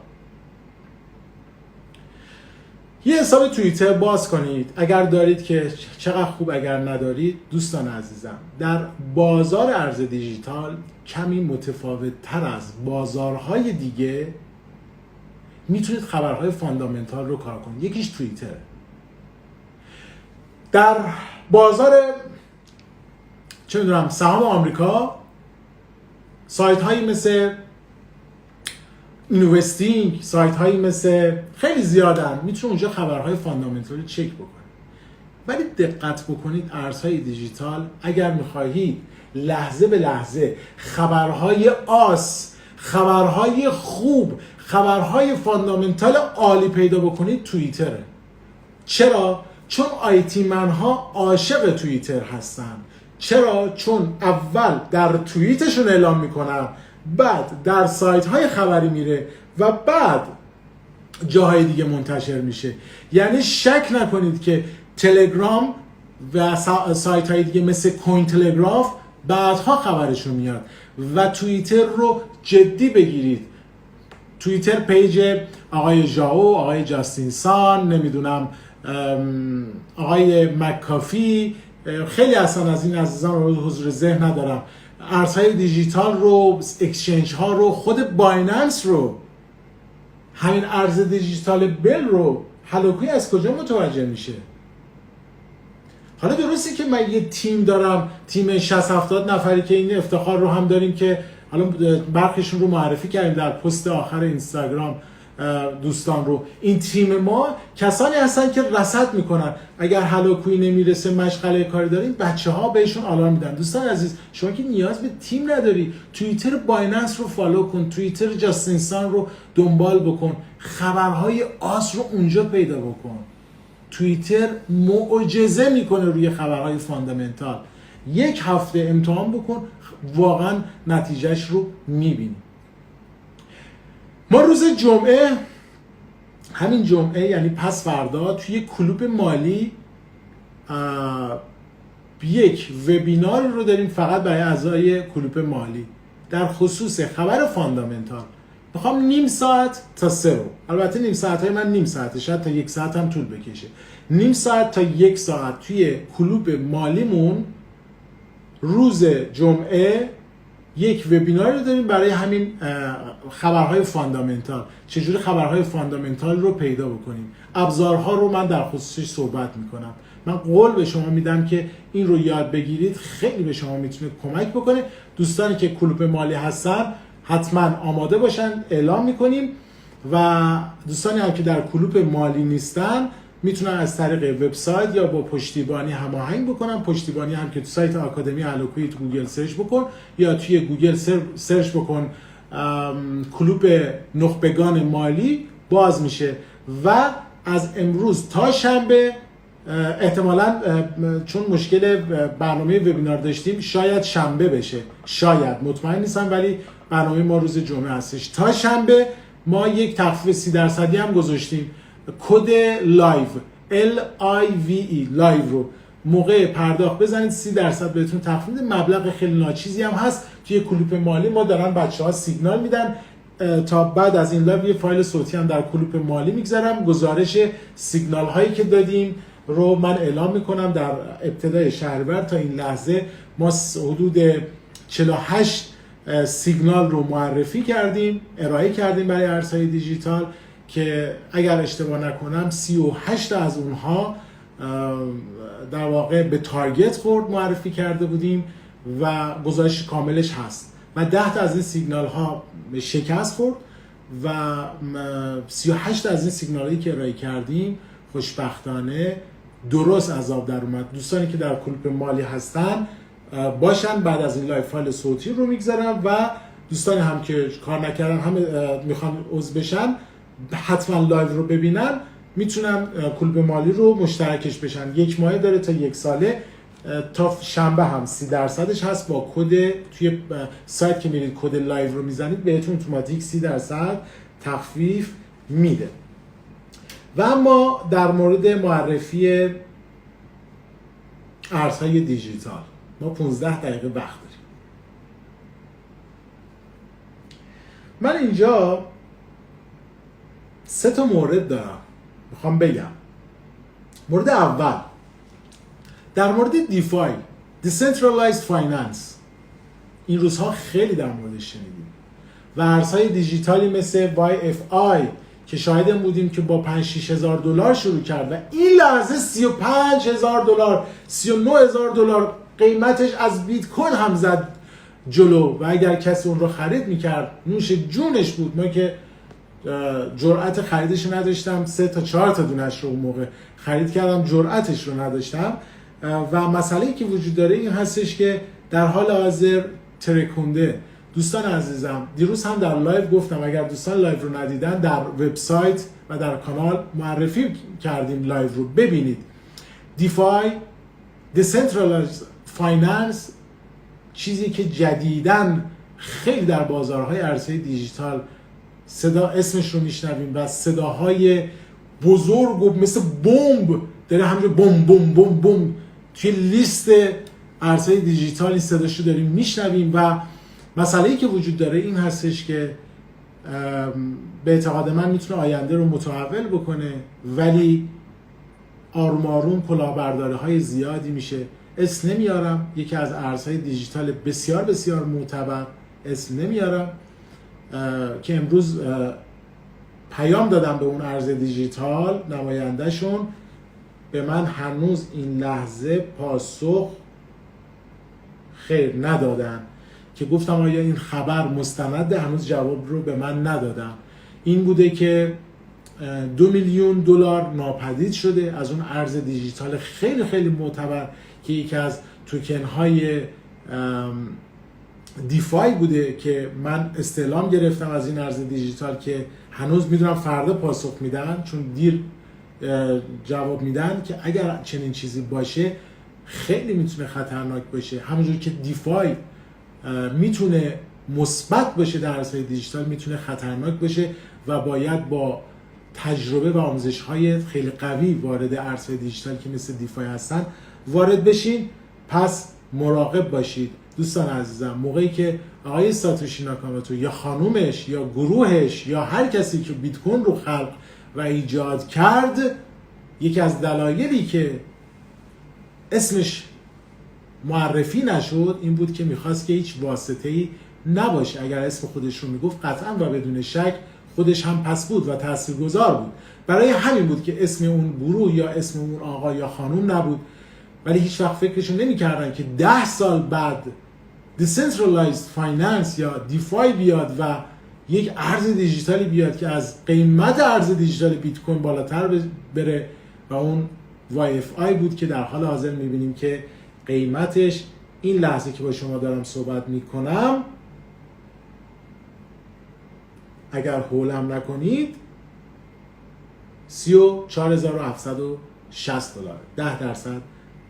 یه حساب توییتر باز کنید اگر دارید که چقدر خوب، اگر ندارید دوستان عزیزم، در بازار ارز دیجیتال کمی متفاوت تر از بازارهای دیگه میتونید خبرهای فاندامنتال رو کار کنید. یکیش توییتر. در بازار چه میدونم سهام آمریکا، سایت هایی مثل اینوستینگ، سایت هایی مثل خیلی زیادن، میتونید اونجا خبرهای فاندامنتال رو چک بکنید. ولی دقت بکنید ارزهای دیجیتال اگر میخواهید لحظه به لحظه خبرهای خبرهای خوب، خبرهای فاندامنتال عالی پیدا بکنید توییتره. چرا؟ چون آیتی من ها عاشق توییتر هستن. چرا؟ چون اول در توییتشون اعلام میکنن، بعد در سایت های خبری میره و بعد جاهای دیگه منتشر میشه. یعنی شک نکنید که تلگرام و سایت های دیگه مثل کوین تلگراف بعدها خبرشون میاد و توییتر رو جدی بگیرید. توییتر پیج آقای ژائو، آقای جاستین سان، نمیدونم آقای مکافی، خیلی اصلا از این عزیزان رو حضور ذهن ندارم، ارزهای دیجیتال رو، اکسچنج ها رو، خود بایننس رو، همین ارز دیجیتال بل رو هالوکوی از کجا متوجه میشه؟ حالا درسته که من یه تیم دارم، تیم 60-70 نفری که این افتخار رو هم داریم که حالا برخیشون رو معرفی کردیم در پست آخر اینستاگرام دوستان رو. این تیم ما کسانی هستن که رصد میکنن، اگر هالوکوی نمیرسه مشغله کاری دارین بچه ها بهشون آلارم میدن. دوستان عزیز، شما که نیاز به تیم نداری، توییتر بایننس رو فالو کن، توییتر جاستین سان رو دنبال بکن، خبرهای آس رو اونجا پیدا بکن. توییتر معجزه میکنه روی خبرهای فاندامنتال. یک هفته امتحان بکن، واقعا نتیجهش رو میبینی. ما روز جمعه، همین جمعه یعنی پس فردا، توی کلوب مالی یک وبینار رو داریم فقط برای اعضای کلوب مالی در خصوص خبر فاندامنتال. میخوام نیم ساعت تا 3 رو، البته نیم ساعت های من نیم ساعته، شاید تا 1 ساعت هم طول بکشه، نیم ساعت تا 1 ساعت توی کلوب مالیمون روز جمعه یک وبینار رو داریم برای همین خبرهای فاندامنتال. چجوری خبرهای فاندامنتال رو پیدا بکنیم، ابزارها رو من در خصوصش صحبت میکنم. من قول به شما میدم که این رو یاد بگیرید، خیلی به شما میتونه کمک بکنه. دوستانی که کلوب مالی هستن حتما آماده باشن، اعلام میکنیم. و دوستانی هم که در کلوب مالی نیستن میتونن از طریق وبسایت یا با پشتیبانی هماهنگ بکنن. پشتیبانی هم که تو سایت آکادمی هالوکوی تو گوگل سرچ بکن یا توی گوگل سرچ بکن کلوب نخبگان مالی باز میشه. و از امروز تا شنبه، احتمالاً چون مشکل برنامه وبینار داشتیم شاید شنبه بشه، شاید، مطمئن نیستم، ولی برنامه ما روز جمعه هستش. تا شنبه ما یک تخفیف 30% هم گذاشتیم. کد لایو LIVE لایو رو موقع پرداخت بزنید 30% بهتون تخفیف میده. مبلغ خیلی ناچیزی هم هست. توی کلوپ مالی ما دارن بچه‌ها سیگنال میدن، تا بعد از این لایو یه فایل صوتی هم در کلوپ مالی میگذارم. گزارش سیگنال هایی که دادیم رو من اعلام میکنم. در ابتدای شهریور تا این لحظه ما حدود 48 سیگنال رو معرفی کردیم، ارائه کردیم برای ارزهای دیجیتال که اگر اشتباه نکنم 38 از اونها در واقع به تارگت خورد، معرفی کرده بودیم و گزارش کاملش هست. و 10 از این سیگنال ها شکست خورد و 38 از این سیگنال هایی که ارائه کردیم خوشبختانه درست از آب در اومد. دوستانی که در کلوپ مالی هستن باشن، بعد از این لایو فایل صوتی رو میگذارم و دوستانی هم که کار نکردن، هم میخوان عضو بشن، حتما لایو رو ببینن، میتونن کلوپ مالی رو مشترکش بشن. 1 ماه داره تا 1 ساله. تا شنبه هم 30%ش هست. با کد توی سایت که میرید کد لایو رو میزنید بهتون اتوماتیک 30% تخفیف میده. و اما در مورد معرفی ارزهای دیجیتال ما 15 دقیقه وقت داریم. من اینجا 3 مورد دارم میخوام بگم. مورد اول در مورد دیفای، Decentralized Finance. این روزها خیلی در موردش شنیدیم. و ارزهای دیجیتالی مثل YFI که شاهد بودیم که با 5-6 هزار دلار شروع کرد و این لحظه 35 هزار دلار 39 هزار دلار قیمتش از بیت کوین هم زد جلو. و اگر کسی اون رو خرید میکرد نوش جونش بود. ما که جرأت خریدش رو نداشتم، 3 تا 4 تا دونش رو اون موقع خرید کردم، جرأتش رو نداشتم. و مسئله‌ای که وجود داره این هستش که در حال حاضر ترکونده دوستان عزیزم دیروز هم در لایو گفتم، اگر دوستان لایو رو ندیدن در وبسایت و در کانال معرفی کردیم لایو رو ببینید. دیفای Decentralized Finance چیزی که جدیداً خیلی در بازارهای عرصه دیجیتال اسمش رو میشنویم و صداهای بزرگ و مثل بمب داره همینجور بوم بوم بوم بوم توی لیست عرصه دیجیتالی صداش رو داریم میشنویم و مسئله‌ای که وجود داره این هستش که به اعتقاد من میتونه آینده رو متحول بکنه، ولی آروم آروم کلاهبرداری‌های زیادی میشه. اسم نمیارم، یکی از ارزهای دیجیتال بسیار بسیار معتبر، اسم نمیارم، که امروز پیام دادم به اون ارز دیجیتال نمایندهشون، به من هنوز این لحظه پاسخ خیر ندادن که گفتم آیا این خبر مستنده، هنوز جواب رو به من ندادن. این بوده که 2 میلیون دلار ناپدید شده از اون ارز دیجیتال خیلی خیلی معتبر که یکی از توکن های دیفای بوده که من استعلام گرفتم از این ارز دیجیتال که هنوز میدونم فردا پاسخ میدن، چون دیر جواب میدن، که اگر چنین چیزی باشه خیلی میتونه خطرناک باشه. همونجور که دیفای میتونه مثبت باشه در عرصه دیجیتال، میتونه خطرناک باشه و باید با تجربه و آموزش‌های خیلی قوی وارد عرصه دیجیتال که مثل دیفای هستن وارد بشین. پس مراقب باشید دوستان عزیزم. موقعی که آقای ساتوشی ناکاموتو یا خانومش یا گروهش یا هر کسی که بیت کوین رو خلق و ایجاد کرد، یکی از دلایلی که اسمش معرفی نشد این بود که میخواست که هیچ واسطه‌ای نباشه. اگر اسم خودش رو میگفت قطعا و بدون شک خودش هم پس بود و تاثیرگذار بود. برای همین بود که اسم اون گروه یا اسم اون آقا یا خانوم نبود، ولی هیچ وقت فکرشون نمی‌کردن که 10 سال بعد Decentralized Finance یا دیفای بیاد و یک ارز دیجیتالی بیاد که از قیمت ارز دیجیتال بیت کوین بالاتر بره و اون YFI بود که در حال حاضر می‌بینیم که قیمتش این لحظه که با شما دارم صحبت می‌کنم، اگر هولم نکنید 34760 دلار، 10%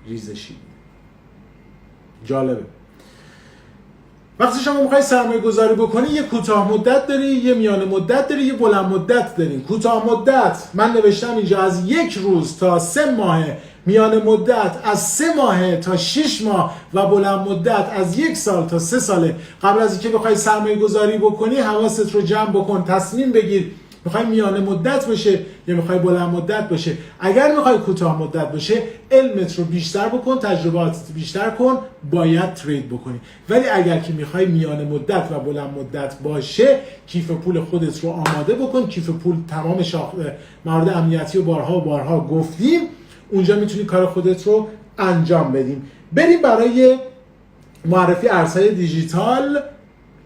ریزشی. جالبه. وقتی شما میخوای سرمایه گذاری بکنی یه کوتاه مدت داری، یه میانه مدت داری، یه بلند مدت داری. کوتاه مدت من نوشتم اینجا از 1 روز تا 3 ماه، میانه مدت از 3 ماه تا 6 ماه و بلند مدت از 1 سال تا 3 ساله. قبل از اینکه بخوای سرمایه گذاری بکنی حواست رو جمع بکن، تصمیم بگیر میخوای میانه مدت باشه یا میخوای بلند مدت باشه. اگر میخوای کوتاه مدت باشه علمت رو بیشتر بکن، تجرباتت بیشتر کن، باید ترید بکنی. ولی اگر که میخوای میانه مدت و بلند مدت باشه کیف پول خودت رو آماده بکن. کیف پول تمام موارد امنیتی و بارها گفتیم، اونجا میتونی کار خودت رو انجام بدیم. بریم برای معرفی ارزهای دیجیتال.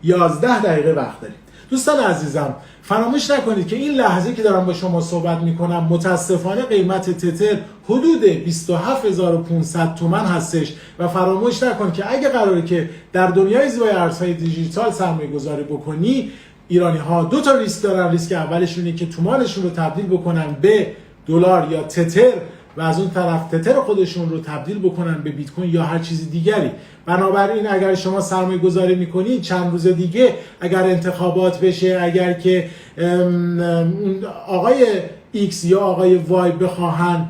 11 دقیقه وقت داریم. دوستان عزیزم فراموش نکنید که این لحظه که دارم با شما صحبت میکنم متاسفانه قیمت تتر حدود 27500 تومان هستش و فراموش نکن که اگه قراره که در دنیای زیبای ارزهای دیجیتال سرمایه گذاری بکنی، ایرانی ها 2 تا ریسک دارن. ریسک اولش اینه که تومانشون رو تبدیل بکنن به دلار یا تتر و از اون طرف تتر خودشون رو تبدیل بکنن به بیت کوین یا هر چیز دیگری. بنابراین اگر شما سرمایه گذاری میکنید چند روز دیگه اگر انتخابات بشه، اگر که آقای X یا آقای Y بخواهن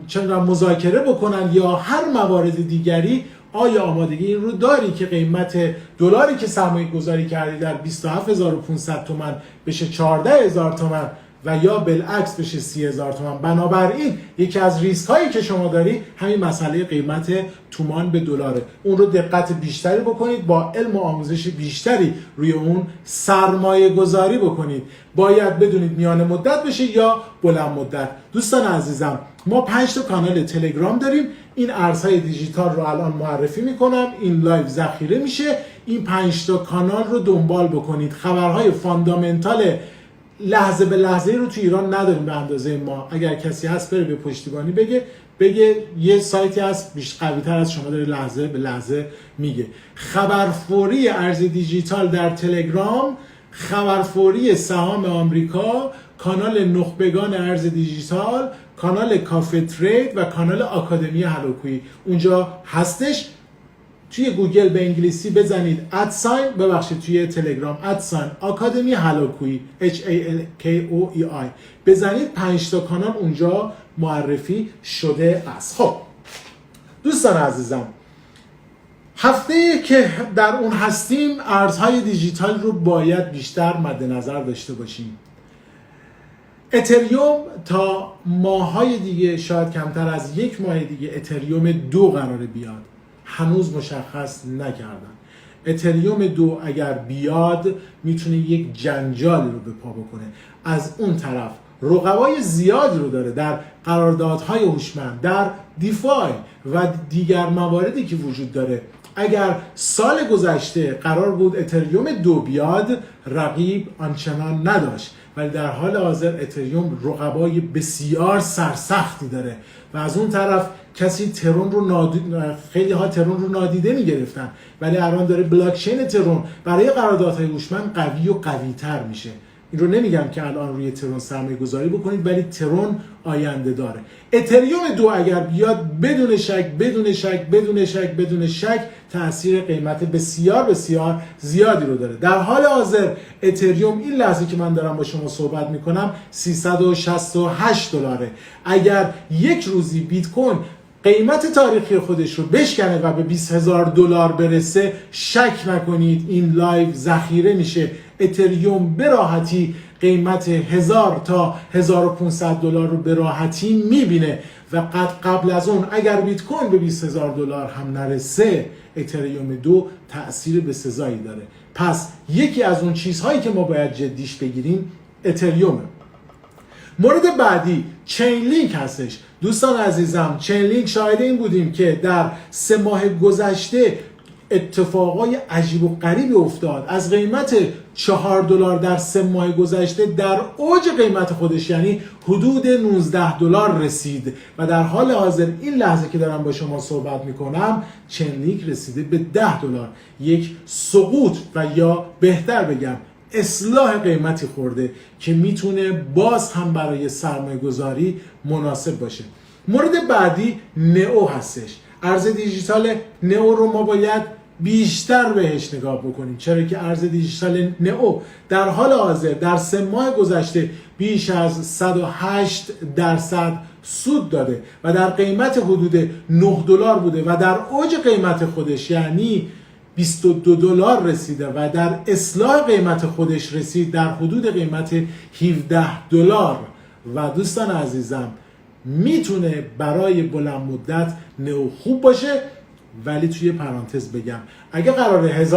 چندان مذاکره بکنن یا هر موارد دیگری، آیا آمادگی این رو داری که قیمت دلاری که سرمایه گذاری کردی در 27500 تومان بشه 14000 تومان و یا بالعکس بشه 30000 تومان؟ بنابراین یکی از ریسک هایی که شما داری همین مسئله قیمت تومان به دلاره. اون رو دقت بیشتری بکنید، با علم و آموزش بیشتری روی اون سرمایه گذاری بکنید. باید بدونید میانه مدت بشه یا بلند مدت. دوستان عزیزم ما 5 تا کانال تلگرام داریم. این ارزهای دیجیتال رو الان معرفی میکنم، این لایو ذخیره میشه. این 5 تا کانال رو دنبال بکنید. خبرهای فاندامنتال لحظه به لحظه رو تو ایران نداریم به اندازه ما. اگر کسی هست بره به پشتیبانی بگه یه سایتی هست قوی تر از شما داره لحظه به لحظه میگه. خبر فوری ارز دیجیتال در تلگرام، خبر فوری سهام آمریکا، کانال نخبگان ارز دیجیتال، کانال کافه ترید و کانال آکادمی هلاکویی اونجا هستش. توی گوگل به انگلیسی بزنید توی تلگرام آکادمی هلاکویی HALKOEI بزنید، 5 تا کانال اونجا معرفی شده است. خب دوستان عزیزم، هفته‌ای که در اون هستیم ارزهای دیجیتال رو باید بیشتر مد نظر داشته باشیم. اتریوم تا ماهای دیگه، شاید کمتر از 1 ماه دیگه، اتریوم 2 قراره بیاد. هنوز مشخص نکردن. اتریوم 2 اگر بیاد میتونه یک جنجال رو به پا بکنه. از اون طرف رقبای زیادی رو داره در قراردادهای هوشمند، در دیفای و دیگر مواردی که وجود داره. اگر سال گذشته قرار بود اتریوم 2 بیاد، رقیب آنچنان نداشت، ولی در حال حاضر اتریوم رقبای بسیار سرسختی داره و از اون طرف خیلی ها ترون رو نادیده میگرفتن، ولی الان داره بلاکچین ترون برای قراردادهای هوشمند قوی و قوی تر میشه. این رو نمیگم که الان روی ترون سرمایه گذاری بکنید، ولی ترون آینده داره. اتریوم 2 اگر بیاد بدون شک تأثیر قیمت بسیار بسیار زیادی رو داره. در حال حاضر اتریوم این لحظه که من دارم با شما صحبت میکنم $368. اگر یک روزی بیت کوین قیمت تاریخی خودش رو بشکنه و به $20,000 برسه، شک نکنید این لایو ذخیره میشه. اتریوم به راحتی قیمت 1000 تا $1,500 رو به راحتی میبینه و قبل از اون اگر بیت کوین به $20,000 هم نرسه، اتریوم 2 تأثیر به سزایی داره. پس یکی از اون چیزهایی که ما باید جدیش بگیریم اتریومه. مورد بعدی چین لینک هستش. دوستان عزیزم، چین لینک شاهد این بودیم که در 3 ماه گذشته اتفاقای عجیب و غریبی افتاد. از قیمت $4 در 3 ماه گذشته در اوج قیمت خودش، یعنی حدود $19 رسید و در حال حاضر این لحظه که دارم با شما صحبت میکنم چین لینک رسیده به $10. یک سقوط و یا بهتر بگم اصلاح قیمتی خورده که میتونه باز هم برای سرمایه گذاری مناسب باشه. مورد بعدی نئو هستش. ارز دیجیتال نئو رو ما باید بیشتر بهش نگاه بکنیم، چرا که ارز دیجیتال نئو در حال حاضر در 3 ماه گذشته بیش از 108% سود داده و در قیمت حدود $9 بوده و در اوج قیمت خودش یعنی $22 رسیده و در اصلاح قیمت خودش رسید در حدود قیمت $17. و دوستان عزیزم، میتونه برای بلند مدت نئو خوب باشه، ولی توی پرانتز بگم اگه قراره $1,000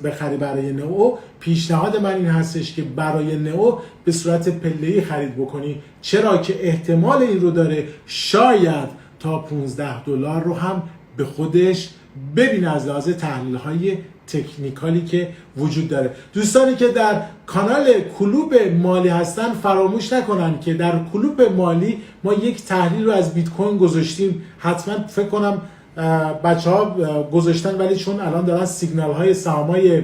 بخری برای نئو، پیشنهاد من این هستش که برای نئو به صورت پله‌ای خرید بکنی، چرا که احتمال این رو داره شاید تا $15 رو هم به خودش ببینه از لحاظ تحلیل‌های تکنیکالی که وجود داره. دوستانی که در کانال کلوب مالی هستن فراموش نکنن که در کلوب مالی ما یک تحلیل رو از بیت کوین گذاشتیم. حتما فکر کنم بچه‌ها گذاشتن، ولی چون الان دارن سیگنال های سهامای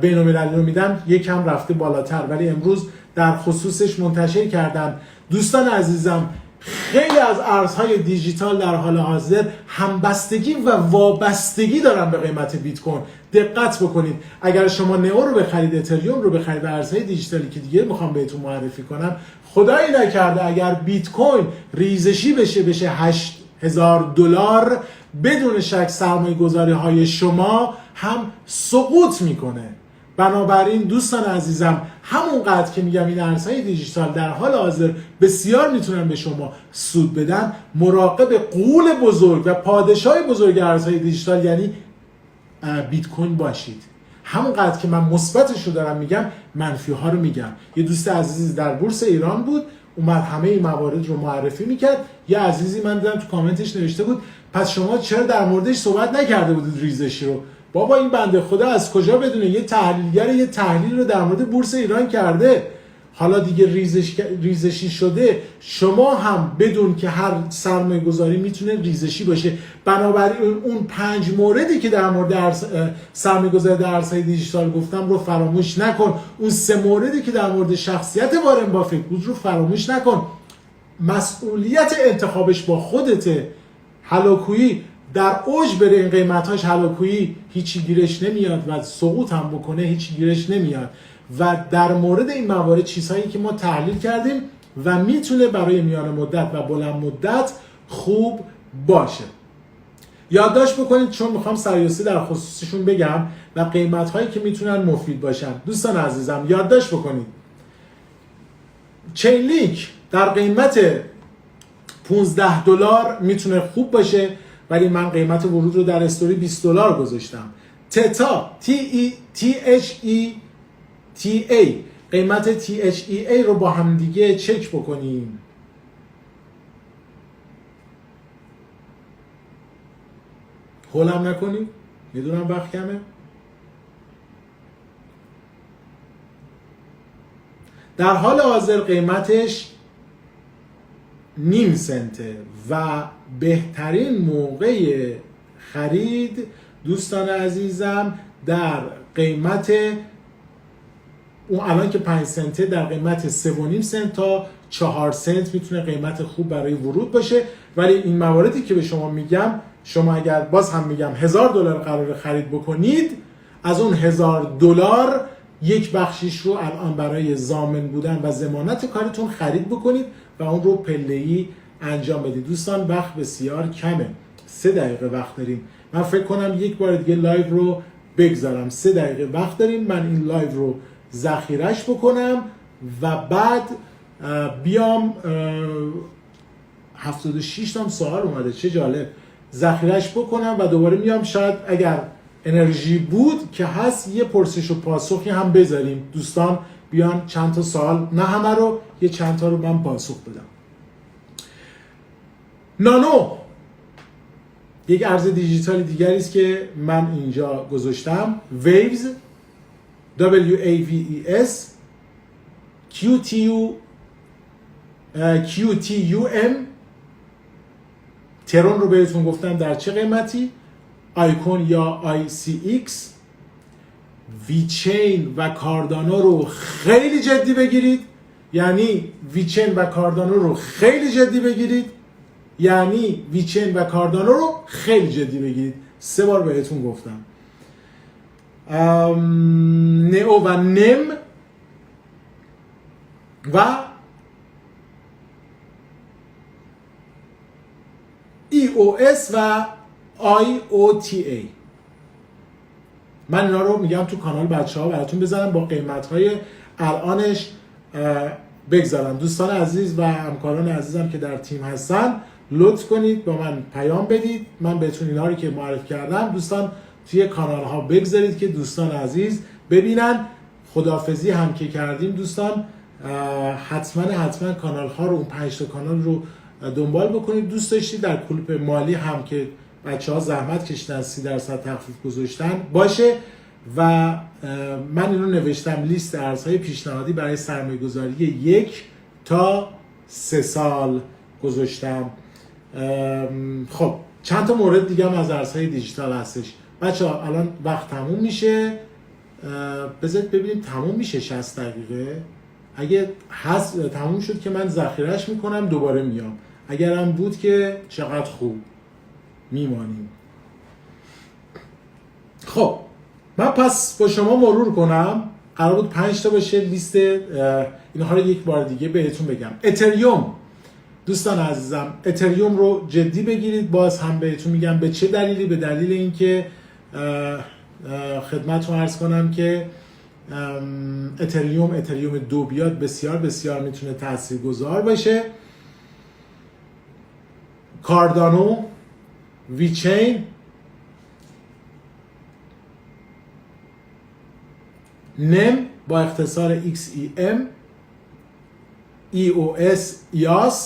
بین‌المللی رو میدن یکم رفته بالاتر، ولی امروز در خصوصش منتشر کردن. دوستان عزیزم، خیلی از ارزهای دیجیتال در حال حاضر همبستگی و وابستگی دارن به قیمت بیت کوین. دقت بکنید، اگر شما نئو رو بخرید، اتریوم رو بخرید، ارزهای دیجیتالی که دیگه میخوام بهتون معرفی کنم، خدایی نکرده اگر بیت کوین ریزشی بشه $8,000، بدون شک سرمایه گذاری های شما هم سقوط میکنه. بنابراین دوستان عزیزم، همونقدر که میگم این ارزهای دیجیتال در حال حاضر بسیار میتونن به شما سود بدن، مراقب غول بزرگ و پادشاه بزرگ ارزهای دیجیتال یعنی بیت کوین باشید. همونقدر که من مثبتش رو دارم میگم، منفی ها رو میگم. یه دوست عزیزی در بورس ایران بود، اومد همه این موارد رو معرفی میکرد. یه عزیزی من دیدم تو کامنتش نوشته بود پس شما چرا در موردش صحبت نکرده بودید ریزشی رو؟ بابا این بنده خدا از کجا بدونه؟ یه تحلیلگر یه تحلیل رو در مورد بورس ایران کرده. حالا دیگه ریزشی شده، شما هم بدون که هر سرمایه گذاری میتونه ریزشی باشه. بنابراین اون 5 موردی که در مورد سرمایه گذاری در عرصه دیجیتال گفتم رو فراموش نکن. اون 3 موردی که در مورد شخصیت وارن بافت بود رو فراموش نکن. مسئولیت انتخابش با خودته. هلاکویی در اوج بره، این قیمتاش هلاکویی هیچی گیرش نمیاد و سقوط هم بکنه هیچی گیرش نمیاد. و در مورد این موارد چیزهایی که ما تحلیل کردیم و میتونه برای میان مدت و بلند مدت خوب باشه. یادداشت بکنید چون میخوام سریاسی در خصوصشون بگم و قیمتهایی که میتونن مفید باشن. دوستان عزیزم یادداشت بکنید. چین لینک در قیمت $15 میتونه خوب باشه، ولی من قیمت ورود رو در استوری $20 گذاشتم. تتا THETA قیمت THEA رو با هم دیگه چک بکنیم. هولم نکنید، میدونم وقت کمه. در حال حاضر قیمتش نیم سنته و بهترین موقع خرید دوستان عزیزم در قیمت اون الان که 5 سنته در قیمت 3.5 سنت تا 4 سنت میتونه قیمت خوب برای ورود باشه. ولی این مواردی که به شما میگم، شما اگر باز هم میگم $1000 قرار خرید بکنید، از اون $1000 یک بخشیش رو الان برای ضامن بودن و ضمانت کارتون خرید بکنید و اون رو پله‌ای انجام بدید. دوستان وقت بسیار کمه، 3 دقیقه وقت داریم. من فکر کنم یک بار دیگه لایو رو بگذارم. 3 دقیقه وقت داریم. من این لایو رو ذخیره‌اش بکنم و بعد بیام 76 تا سوال اومده، چه جالب، ذخیره‌اش بکنم و دوباره میام. شاید اگر انرژی بود که هست یه پرسش و پاسخی هم بذاریم، دوستان بیان چند تا سوال، نه همه رو، یه چند تا رو من پاسخ بدم. نانو یک ارز دیجیتال دیگری است که من اینجا گذاشتم. ویوز WAVES QTUM ترون رو بهتون گفتم در چه قیمتی. آیکون یا ICX، ویچین و کاردانو رو خیلی جدی بگیرید. یعنی ویچین و کاردانو رو خیلی جدی بگیرید. یعنی ویچین و کاردانو رو خیلی جدی بگیرید. 3 بار بهتون گفتم. نئو و نم و EOS و IOTA. من اینا رو میگم تو کانال بچه‌ها براتون بذارم با قیمت‌های الانش بگذارم. دوستان عزیز و همکاران عزیزم که در تیم هستن لطف کنید با من پیام بدید، من بهتون اینا رو که معرفی کردم دوستان توی کانال ها بگذارید که دوستان عزیز ببینن. خداحافظی هم که کردیم دوستان، حتما کانال ها رو، اون 5 تا کانال رو دنبال بکنید. دوست داشتید در کلوپ مالی هم که بچه ها زحمت کشیدن 30% تخفیف گذاشتن باشه و من اینو نوشتم لیست ارزهای پیشنهادی برای سرمایه گذاری 1 تا 3 سال گذاشتم. خب چند تا مورد دیگه هم از ارزهای دیجیتال هستش. بچه ها الان وقت تموم میشه، بذارید ببینیم تموم میشه 60 دقیقه. اگه هست تموم شد که من ذخیرهش میکنم دوباره میام، اگر هم بود که چقدر خوب میمانیم. خب من پس با شما مرور کنم، قرار بود 5 تا باشه لیست، اینها رو یک بار دیگه بهتون بگم. اتریوم دوستان عزیزم، اتریوم رو جدی بگیرید. باز هم بهتون میگم به چه دلیلی؟ به دلیل اینکه خدمتتون عرض کنم که اتریوم 2 بیاد بسیار میتونه تاثیرگذار باشه. کاردانو، ویچین، نم با اختصار XEM، EOS EOS،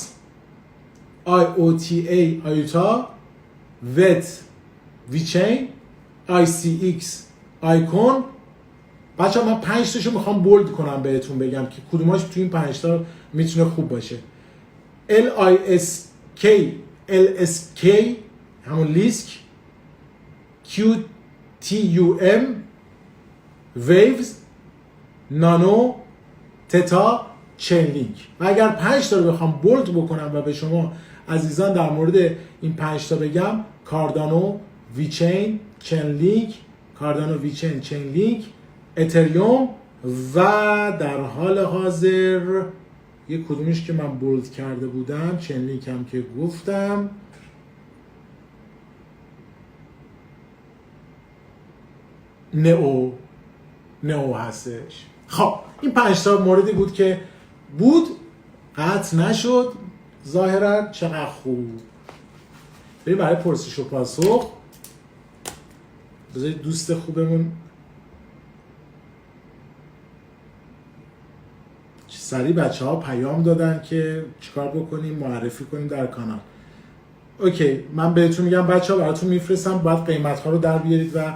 IOTA آیوتا، وت ویچین، ICX آیکون، بچه‌ها من 5 تاشو میخوام بولد کنم بهتون بگم که کدوماش تو این 5 تا میتونه خوب باشه. LISK همون لیسک، QTUM Waves، نانو، تتا، چین لینک. و اگر 5 تا رو بخوام بولد بکنم و به شما عزیزان در مورد این 5 تا بگم، کاردانو، ویچین، چین لینک، کاردانو، ویچین، چین لینک، اتریوم و در حال حاضر یک کدومش که من بولد کرده بودم، چین لینک هم که گفتم، نئو هستش. خب این 5 تا موردی بود که بود، قطع نشد ظاهرا. چقدر خوب. بریم برای پرسش و پاسخ. بذارید دوست خوبمون سریع بچه ها پیام دادن که چیکار بکنیم، معرفی کنیم در کانال. اوکی، من بهتون میگم بچه ها براتون میفرستم، باید قیمت ها رو در بیارید و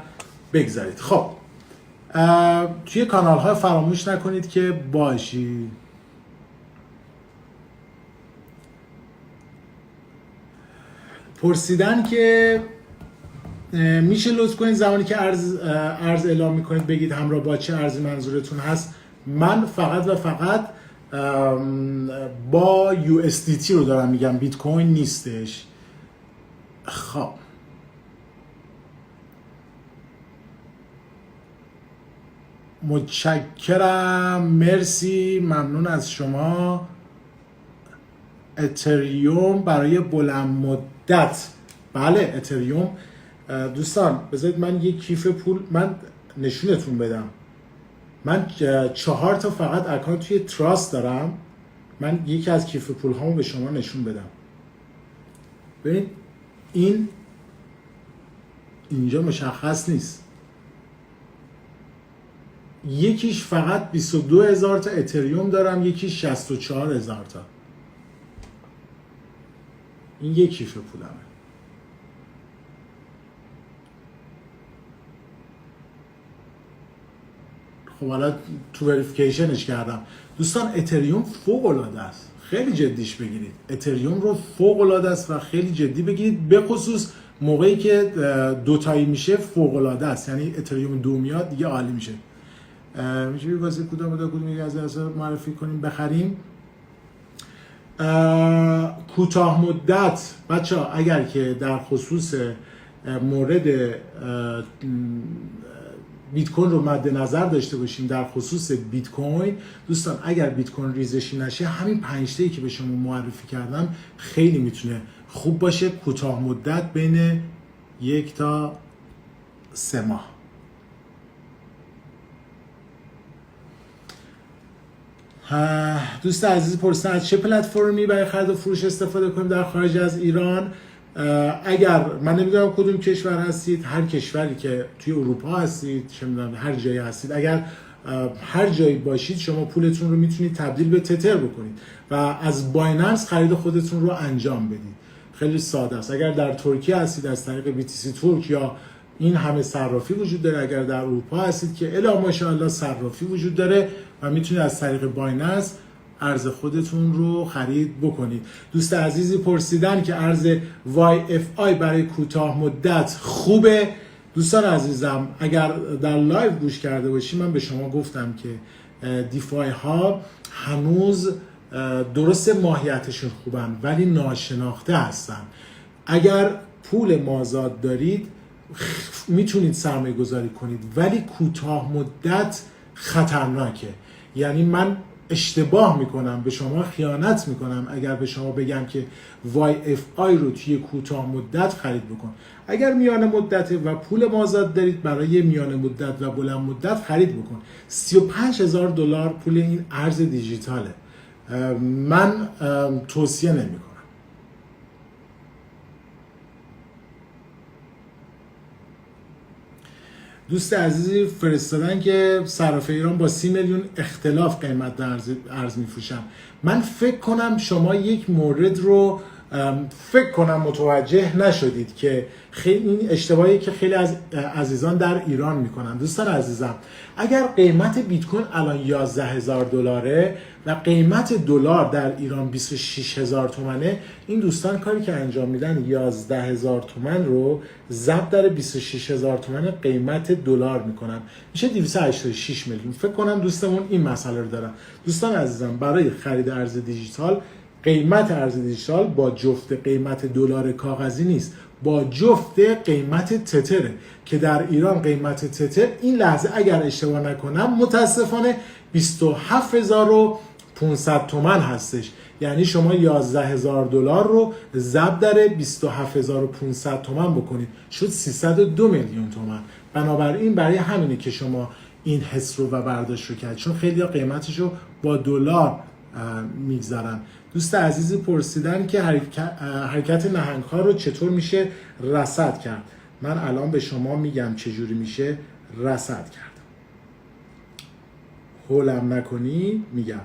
بگذارید. خب توی کانال ها فراموش نکنید که باشید. پرسیدن که میشه لطف کنید زمانی که ارز اعلام میکنید بگید همراه با چه ارزی منظورتون هست. من فقط و فقط با USDT رو دارم میگم، بیت کوین نیستش. خب متشکرم، مرسی، ممنون از شما. اتریوم برای بلند مدت. بله اتریوم. دوستان بذارید من یک کیف پول من نشونتون بدم. من 4 تا فقط اکانت توی تراست دارم. من یکی از کیف پول هامو به شما نشون بدم. ببینید اینجا مشخص نیست. یکیش فقط 22,000 تا اتریوم دارم، یکیش 64,000 تا. این یک کیف پولمه. خب حالا تو وریفیکیشنش کردم. دوستان اتریوم فوق العاده است، خیلی جدیش بگیرید. اتریوم رو فوق العاده است و خیلی جدی بگیرید، به خصوص موقعی که دوتایی میشه فوق العاده است. یعنی اتریوم 2 میاد دیگه عالی میشه. میشه واسه کدوم یکی از معرفی کنیم بخریم. کوتاه مدت بچه‌ها اگر که در خصوص مورد بیت کوین رو مد نظر داشته باشیم، در خصوص بیت کوین دوستان اگر بیت کوین ریزشی نشه، همین 5 تایی که به شما معرفی کردم خیلی میتونه خوب باشه. کوتاه مدت بین 1 تا 3 ماه. دوست عزیز پرسیدن از چه پلتفرمی برای خرید و فروش استفاده کنیم در خارج از ایران. اگر من نمیدونم کدوم کشور هستید، هر کشوری که توی اروپا هستید، چه میدونم هر جایی هستید، اگر هر جایی باشید شما پولتون رو میتونید تبدیل به تتر بکنید و از بایننس خرید خودتون رو انجام بدید. خیلی ساده است. اگر در ترکیه هستید از طریق BTC ترک یا این همه صرافی وجود داره. اگر در اروپا هستید که الا ماشاءالله صرافی وجود داره و میتونید از طریق بایننس ارز خودتون رو خرید بکنید. دوست عزیزی پرسیدن که ارز YFI برای کوتاه مدت خوبه. دوستان عزیزم اگر در لایو گوش کرده باشید من به شما گفتم که دیفای ها هنوز درست ماهیتشون خوبن ولی ناشناخته هستن. اگر پول مازاد دارید میتونید سرمایه گذاری کنید ولی کوتاه مدت خطرناکه. یعنی من اشتباه میکنم، به شما خیانت میکنم اگر به شما بگم که YFI رو توی کوتاه مدت خرید بکن. اگر میانه مدت و پول مازاد دارید برای میانه مدت و بلند مدت خرید بکن. $35,000 پول این ارز دیجیتاله. من توصیه نمیکنم. دوست عزیزی فرستادن که صرافه ایران با 30 میلیون اختلاف قیمت در ارز میفروشن. من فکر کنم شما یک مورد رو فکر کنم متوجه نشدید که خیلی این اشتباهی که خیلی از عزیزان در ایران میکنن. دوستان عزیزم، اگر قیمت بیت کوین الان 11,000 دلاره و قیمت دلار در ایران 26,000 تومنه، این دوستان کاری که انجام میدن 11,000 تومن رو ضرب در 26,000 تومن قیمت دلار میکنن، میشه 286 میلیون. فکر کنم دوستمون این مسئله رو دارن. دوستان عزیزم، برای خرید ارز دیجیتال قیمت ارز دیجیتال با جفت قیمت دلار کاغذی نیست، با جفت قیمت تتره که در ایران قیمت تتر این لحظه اگر اشتباه نکنم متاسفانه 27,500 تومان هستش. یعنی شما 11,000 دلار رو ضرب در 27,500 تومان بکنید، شد 302 میلیون تومان. بنابراین برای همینه که شما این حس رو و برداشت رو کرد، چون خیلی قیمتش رو با دلار میگذارن. دوست عزیزی پرسیدن که حرکت نهنگ‌ها رو چطور میشه رصد کرد. من الان به شما میگم چجوری میشه رصد کرد. هولم نکنی میگم.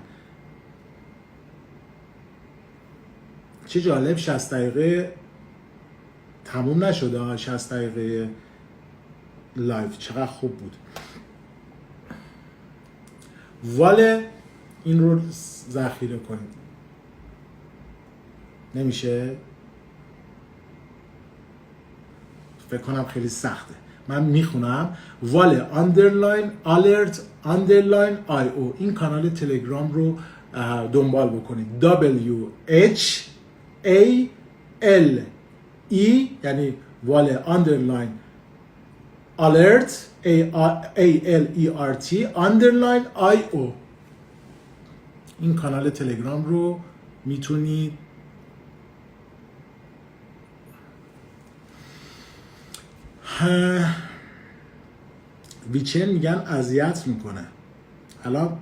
چه جالب 60 دقیقه تموم نشده. 60 دقیقه لایو چقدر خوب بود. واله این رو ذخیره کنید. نمیشه؟ فکر کنم خیلی سخته. من میخونم. واله آندرلاین آلرت آندرلاین آی او، این کانال تلگرام رو دنبال بکنید. WHALE یعنی واله آندرلاین آلرت ALERT آندرلاین آی او، این کانال تلگرام رو میتونید ویچن میگن اذیت میکنه. حالا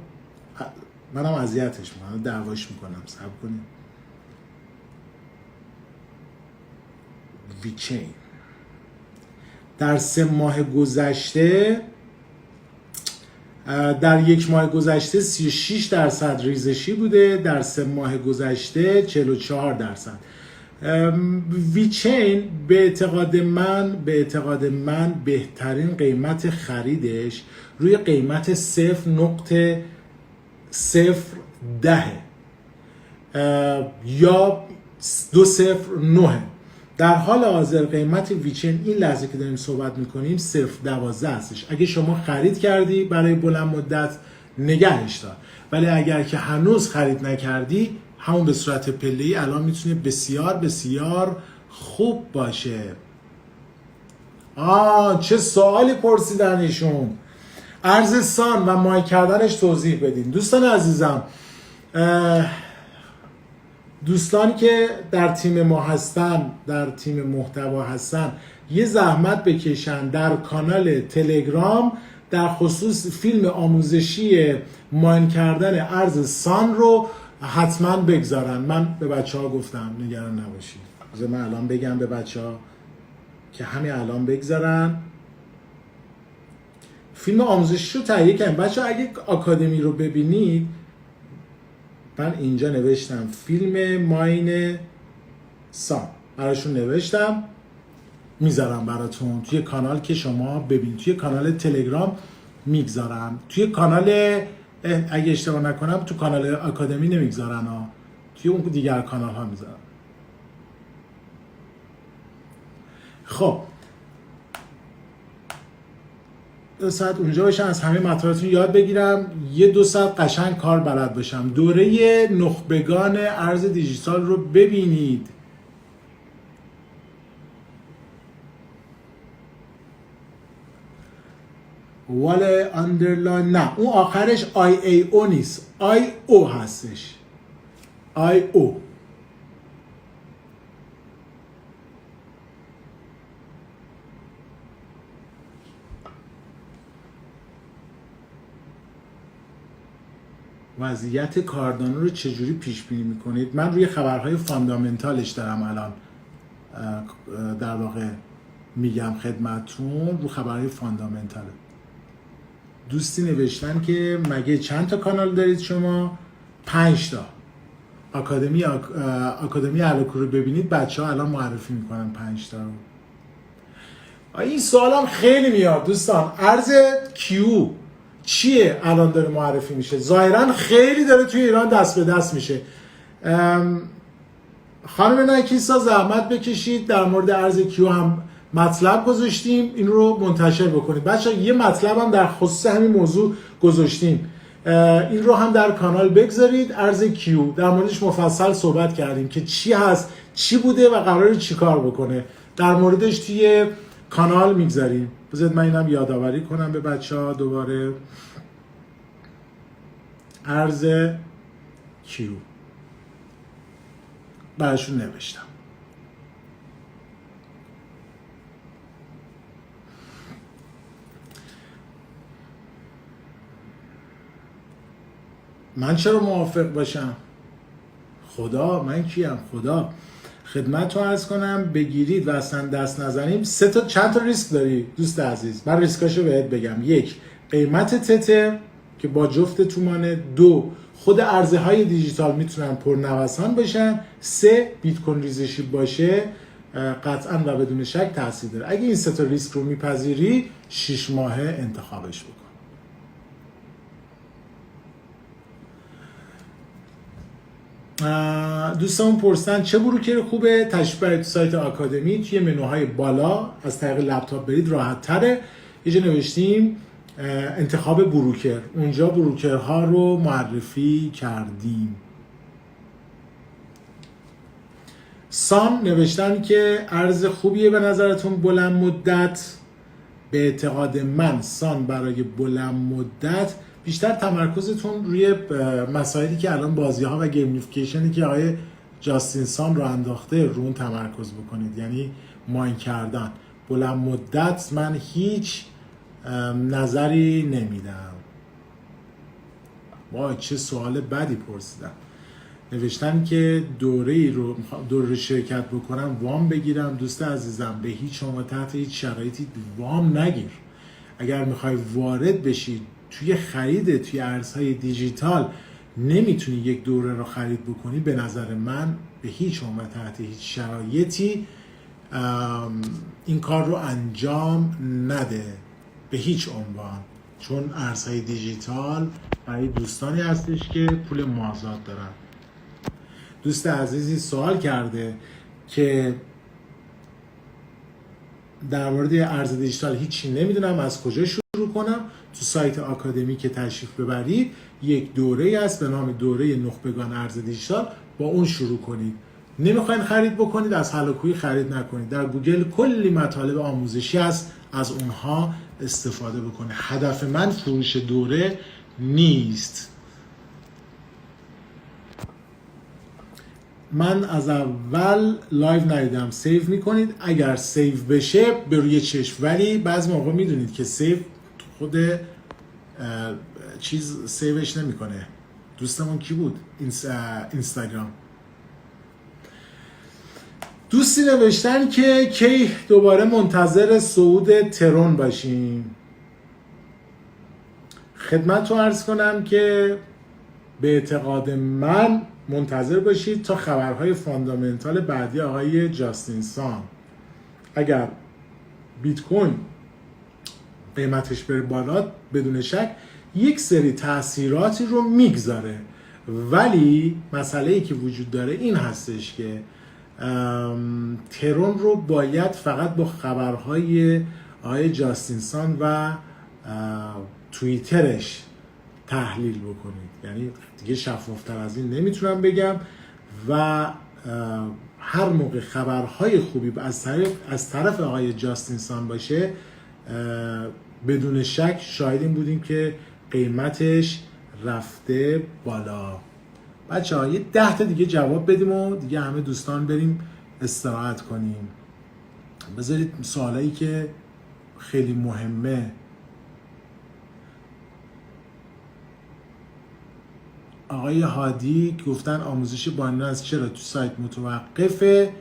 منم اذیتش میکنم، دعواش میکنم. صبر کنید. ویچن در 3 ماه گذشته، در 1 ماه گذشته 36% ریزشی بوده، در 3 ماه گذشته 44%. ویچین به اعتقاد من بهترین قیمت خریدش روی قیمت 0.010 یا 209. در حال حاضر قیمت ویچین این لحظه که داریم صحبت میکنیم 0.12 هستش. اگه شما خرید کردی برای بلند مدت نگهش دار، ولی اگر که هنوز خرید نکردی همون به صورت پله‌ای الان میتونه بسیار بسیار خوب باشه. چه سوالی پرسیدن ایشون. ارز سان و مای کردنش توضیح بدین. دوستان عزیزم، دوستانی که در تیم ما هستن، در تیم محتوا هستن، یه زحمت بکشن در کانال تلگرام در خصوص فیلم آموزشی ماین کردن ارز سان رو حتما بگذارن. من به بچه ها گفتم نگران نباشید. من الان بگم به بچه ها که همین الان بگذارن فیلم آموزشی رو تهیه کنیم. بچه ها اگه آکادمی رو ببینید، من اینجا نوشتم فیلم ماین سان، براشون نوشتم، میذارم براتون توی کانال که شما ببین. توی کانال تلگرام میگذارم، توی کانال اگه اشتباه نکنم تو کانال آکادمی نمیگذارن ها، توی اون دیگر کانال ها میذارن. خب 2 ساعت اونجا باشم، از همه مطالبتون یاد بگیرم، 1-2 ساعت قشنگ کار بلد باشم. دوره نخبگان ارز دیجیتال رو ببینید. واله اندرلاین، نه اون آخرش IAO نیست، IO هستش. IO وضعیت کاردانو رو چجوری پیش بینی میکنید؟ من روی خبرهای فاندامنتالش دارم الان در واقع میگم خدمتون، رو خبرهای فاندامنتال. دوستی نوشتن که مگه چند تا کانال دارید شما؟ 5 تا. آکادمی هالوکو رو ببینید، بچه ها الان معرفی میکنن 5 تا رو. این سوال هم خیلی میاد دوستان، ارز کیو چیه الان داره معرفی میشه؟ ظاهرا خیلی داره توی ایران دست به دست میشه. خانم نکیسا زحمت بکشید در مورد ارز کیو هم مطلب گذاشتیم، این رو منتشر بکنید. بچه یه مطلب هم در خصوص همین موضوع گذاشتیم، این رو هم در کانال بگذارید. ارز کیو در موردش مفصل صحبت کردیم که چی هست، چی بوده و قراره چی کار بکنه، در موردش توی کانال میگذاریم. بذارید من اینم یادآوری کنم به بچه ها دوباره. ارز کیو براشون نوشتم. من چرا موافق باشم؟ خدا، من کیم؟ خدا. خدمت رو عرض کنم بگیرید و اصلا دست نزنیم. چند تا ریسک داری دوست عزیز؟ من ریسکاشو بهت بگم. 1 قیمت تته که با جفت تومانه. 2 خود ارزه های دیجیتال میتونن پرنوسان باشن. 3 بیت کوین ریزشی باشه قطعا و بدون شک تاثیر داره. اگه این 3 تا ریسک رو میپذیری 6 ماهه انتخابش بکن. دوستان پرسن چه بروکر خوبه؟ تشریف برید تو سایت آکادمی، توی منوهای بالا از طریق لپتاپ برید راحت تره. یه جا نوشتیم انتخاب بروکر، اونجا بروکرها رو معرفی کردیم. سام نوشتن که ارز خوبیه به نظرتون بلند مدت؟ به اعتقاد من سان برای بلند مدت بیشتر تمرکزتون روی مسائلی که الان بازی ها و گیمفیکیشنی که آقای جاستین سان رو انداخته رو اون تمرکز بکنید، یعنی ماین کردن. بلند مدت من هیچ نظری نمیدم. وای چه سوال بدی پرسیدم. نوشتن که دوره شرکت بکنم وام بگیرم. دوست عزیزم به هیچ عنوان تحت هیچ شرایطی وام نگیر. اگر میخوای وارد بشی توی خرید توی ارزهای دیجیتال، نمیتونی یک دوره رو خرید بکنی، به نظر من به هیچ عنوان تحت هیچ شرایطی این کار رو انجام نده، به هیچ عنوان. چون ارزهای دیجیتال برای دوستانی هستش که پول مازاد دارن. دوست عزیزی سوال کرده که در مورد ارز دیجیتال هیچی نمیدونم، از کجا شروع کنم؟ تو سایت آکادمی که تشریف ببرید یک دوره است به نام دوره نخبگان ارز دیجیتال، با اون شروع کنید. نمیخواین خرید بکنید از هالوکوی خرید نکنید، در گوگل کلی مطالب آموزشی هست، از اونها استفاده بکنید. هدف من فروش دوره نیست. من از اول لایو ندیدم. سیو میکنید؟ اگر سیو بشه به روی چشم، ولی بعضی موقع میدونید که سیو خود چیز سیوش نمیکنه. دوستمون کی بود؟ اینستاگرام. دوستی نوشتن که کی دوباره منتظر صعود ترون باشیم. خدمت رو عرض کنم که به اعتقاد من منتظر باشید تا خبرهای فاندامنتال بعدی آقای جاستین سان. اگر بیت کوین قیمتش بره بالا، بدون شک یک سری تاثیراتی رو میگذاره، ولی مسئله‌ای که وجود داره این هستش که ترون رو باید فقط با خبرهای آقای جاستین سان و توییترش تحلیل بکنید. یعنی دیگه شفافتر از این نمیتونم بگم. و هر موقع خبرهای خوبی از طرف آقای جاستین سان باشه، بدون شک شاهد این بودیم که قیمتش رفته بالا. بچه ها یه 10 تا دیگه جواب بدیم و دیگه همه دوستان بریم استراحت کنیم. بذارید سوالایی که خیلی مهمه. آقای هادی گفتن آموزش بایننس چرا تو سایت متوقفه؟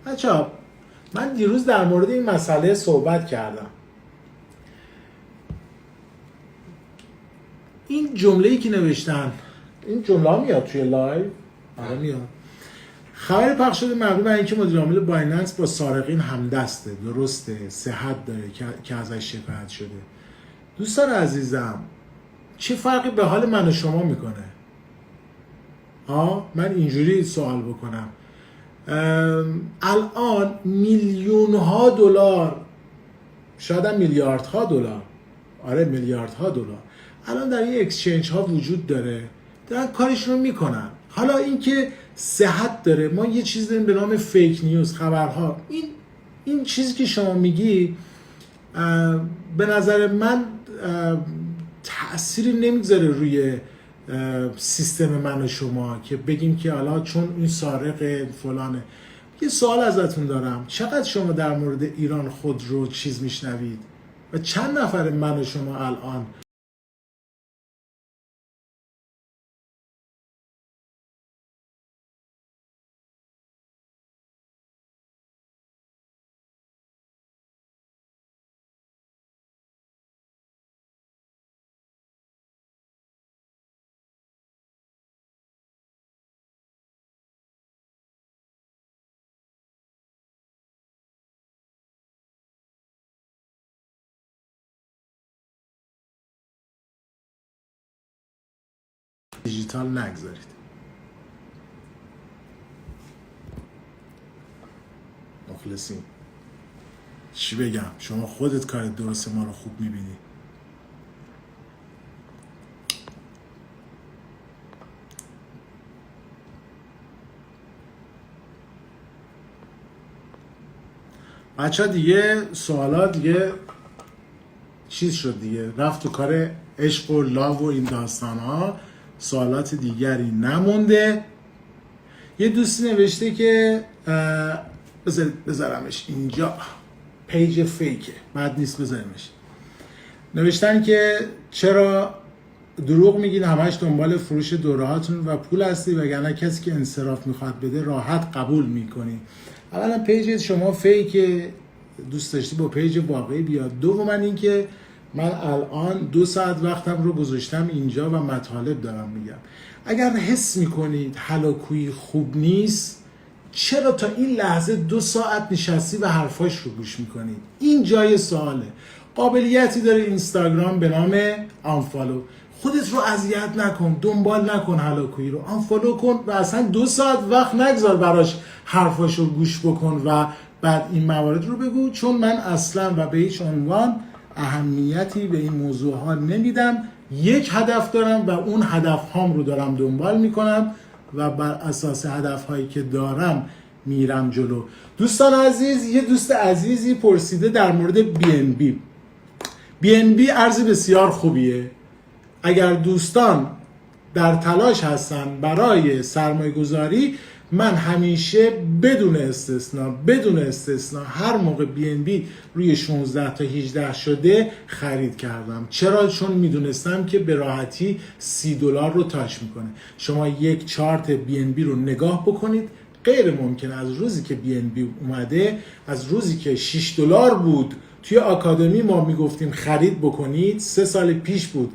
بچه‌ها من دیروز در مورد این مسئله صحبت کردم. این جمله‌ای که نوشتن، این جمله ها میاد توی لایو؟ آره میاد. خبر پخش شده مبنی بر اینکه مدیر عامل بایننس با سارقین همدسته. درسته، صحت داره که ازش شکایت شده. دوستان عزیزم چه فرقی به حال من و شما میکنه؟ من اینجوری سوال بکنم. الان میلیون ها دلار، شاید هم میلیاردها دلار، آره میلیاردها دلار الان در این اکسچنج ها وجود داره، دارن کارشون رو میکنن. حالا اینکه صحت داره، ما یه چیز داریم به نام فیک نیوز، خبرها. این چیزی که شما میگی به نظر من تأثیری نمیذاره روی سیستم من و شما که بگیم که حالا چون این سارق فلانه. یه سوال ازتون دارم، چقدر شما در مورد ایران خودرو چیز میشنوید و چند نفر من و شما الان دیجیتال نگذارید؟ مخلصیم. چی بگم؟ شما خودت کار درست ما رو خوب میبینی. بچه ها دیگه سوالات دیگه چیز شد دیگه، رفت تو کار عشق و لاو و این داستان ها، سوالات دیگری نمونده. یه دوستی نوشته که بذارمش اینجا، پیج فیکه، بد نیست بذارمش. نوشتن که چرا دروغ میگین، همش دنبال فروش دورهاتون و پول هستی، وگرنه کسی که انصراف میخواد بده راحت قبول میکنی. اولا پیج شما فیکه، دوست داشتی با پیج واقعی بیاد. دوما اینکه من الان 2 ساعت وقتم رو گذاشتم اینجا و مطالب دارم میگم. اگر حس میکنید هلاکویی خوب نیست، چرا تا این لحظه 2 ساعت نشستی و حرفاش رو گوش میکنید؟ این جای سواله. قابلیتی داره اینستاگرام به نام آنفالو. خودت رو اذیت نکن، دنبال نکن هلاکویی رو، آنفالو کن و اصلا 2 ساعت وقت نگذار براش حرفاش رو گوش بکن و بعد این موارد رو بگو. چون من اصلا و به هیچ عنوان اهمیتی به این موضوع ها نمیدم. یک هدف دارم و اون هدف هام رو دارم دنبال میکنم و بر اساس هدف هایی که دارم میرم جلو. دوستان عزیز، یه دوست عزیزی پرسیده در مورد BNB ارز بسیار خوبیه. اگر دوستان در تلاش هستن برای سرمایه گذاری، من همیشه بدون استثنا هر موقع BNB روی 16 تا 18 شده خرید کردم. چرا؟ چون میدونستم که به راحتی $30 رو تاچ میکنه. شما یک چارت BNB رو نگاه بکنید، غیر ممکنه از روزی که BNB اومده، از روزی که $6 بود توی آکادمی ما میگفتیم خرید بکنید، 3 سال پیش بود،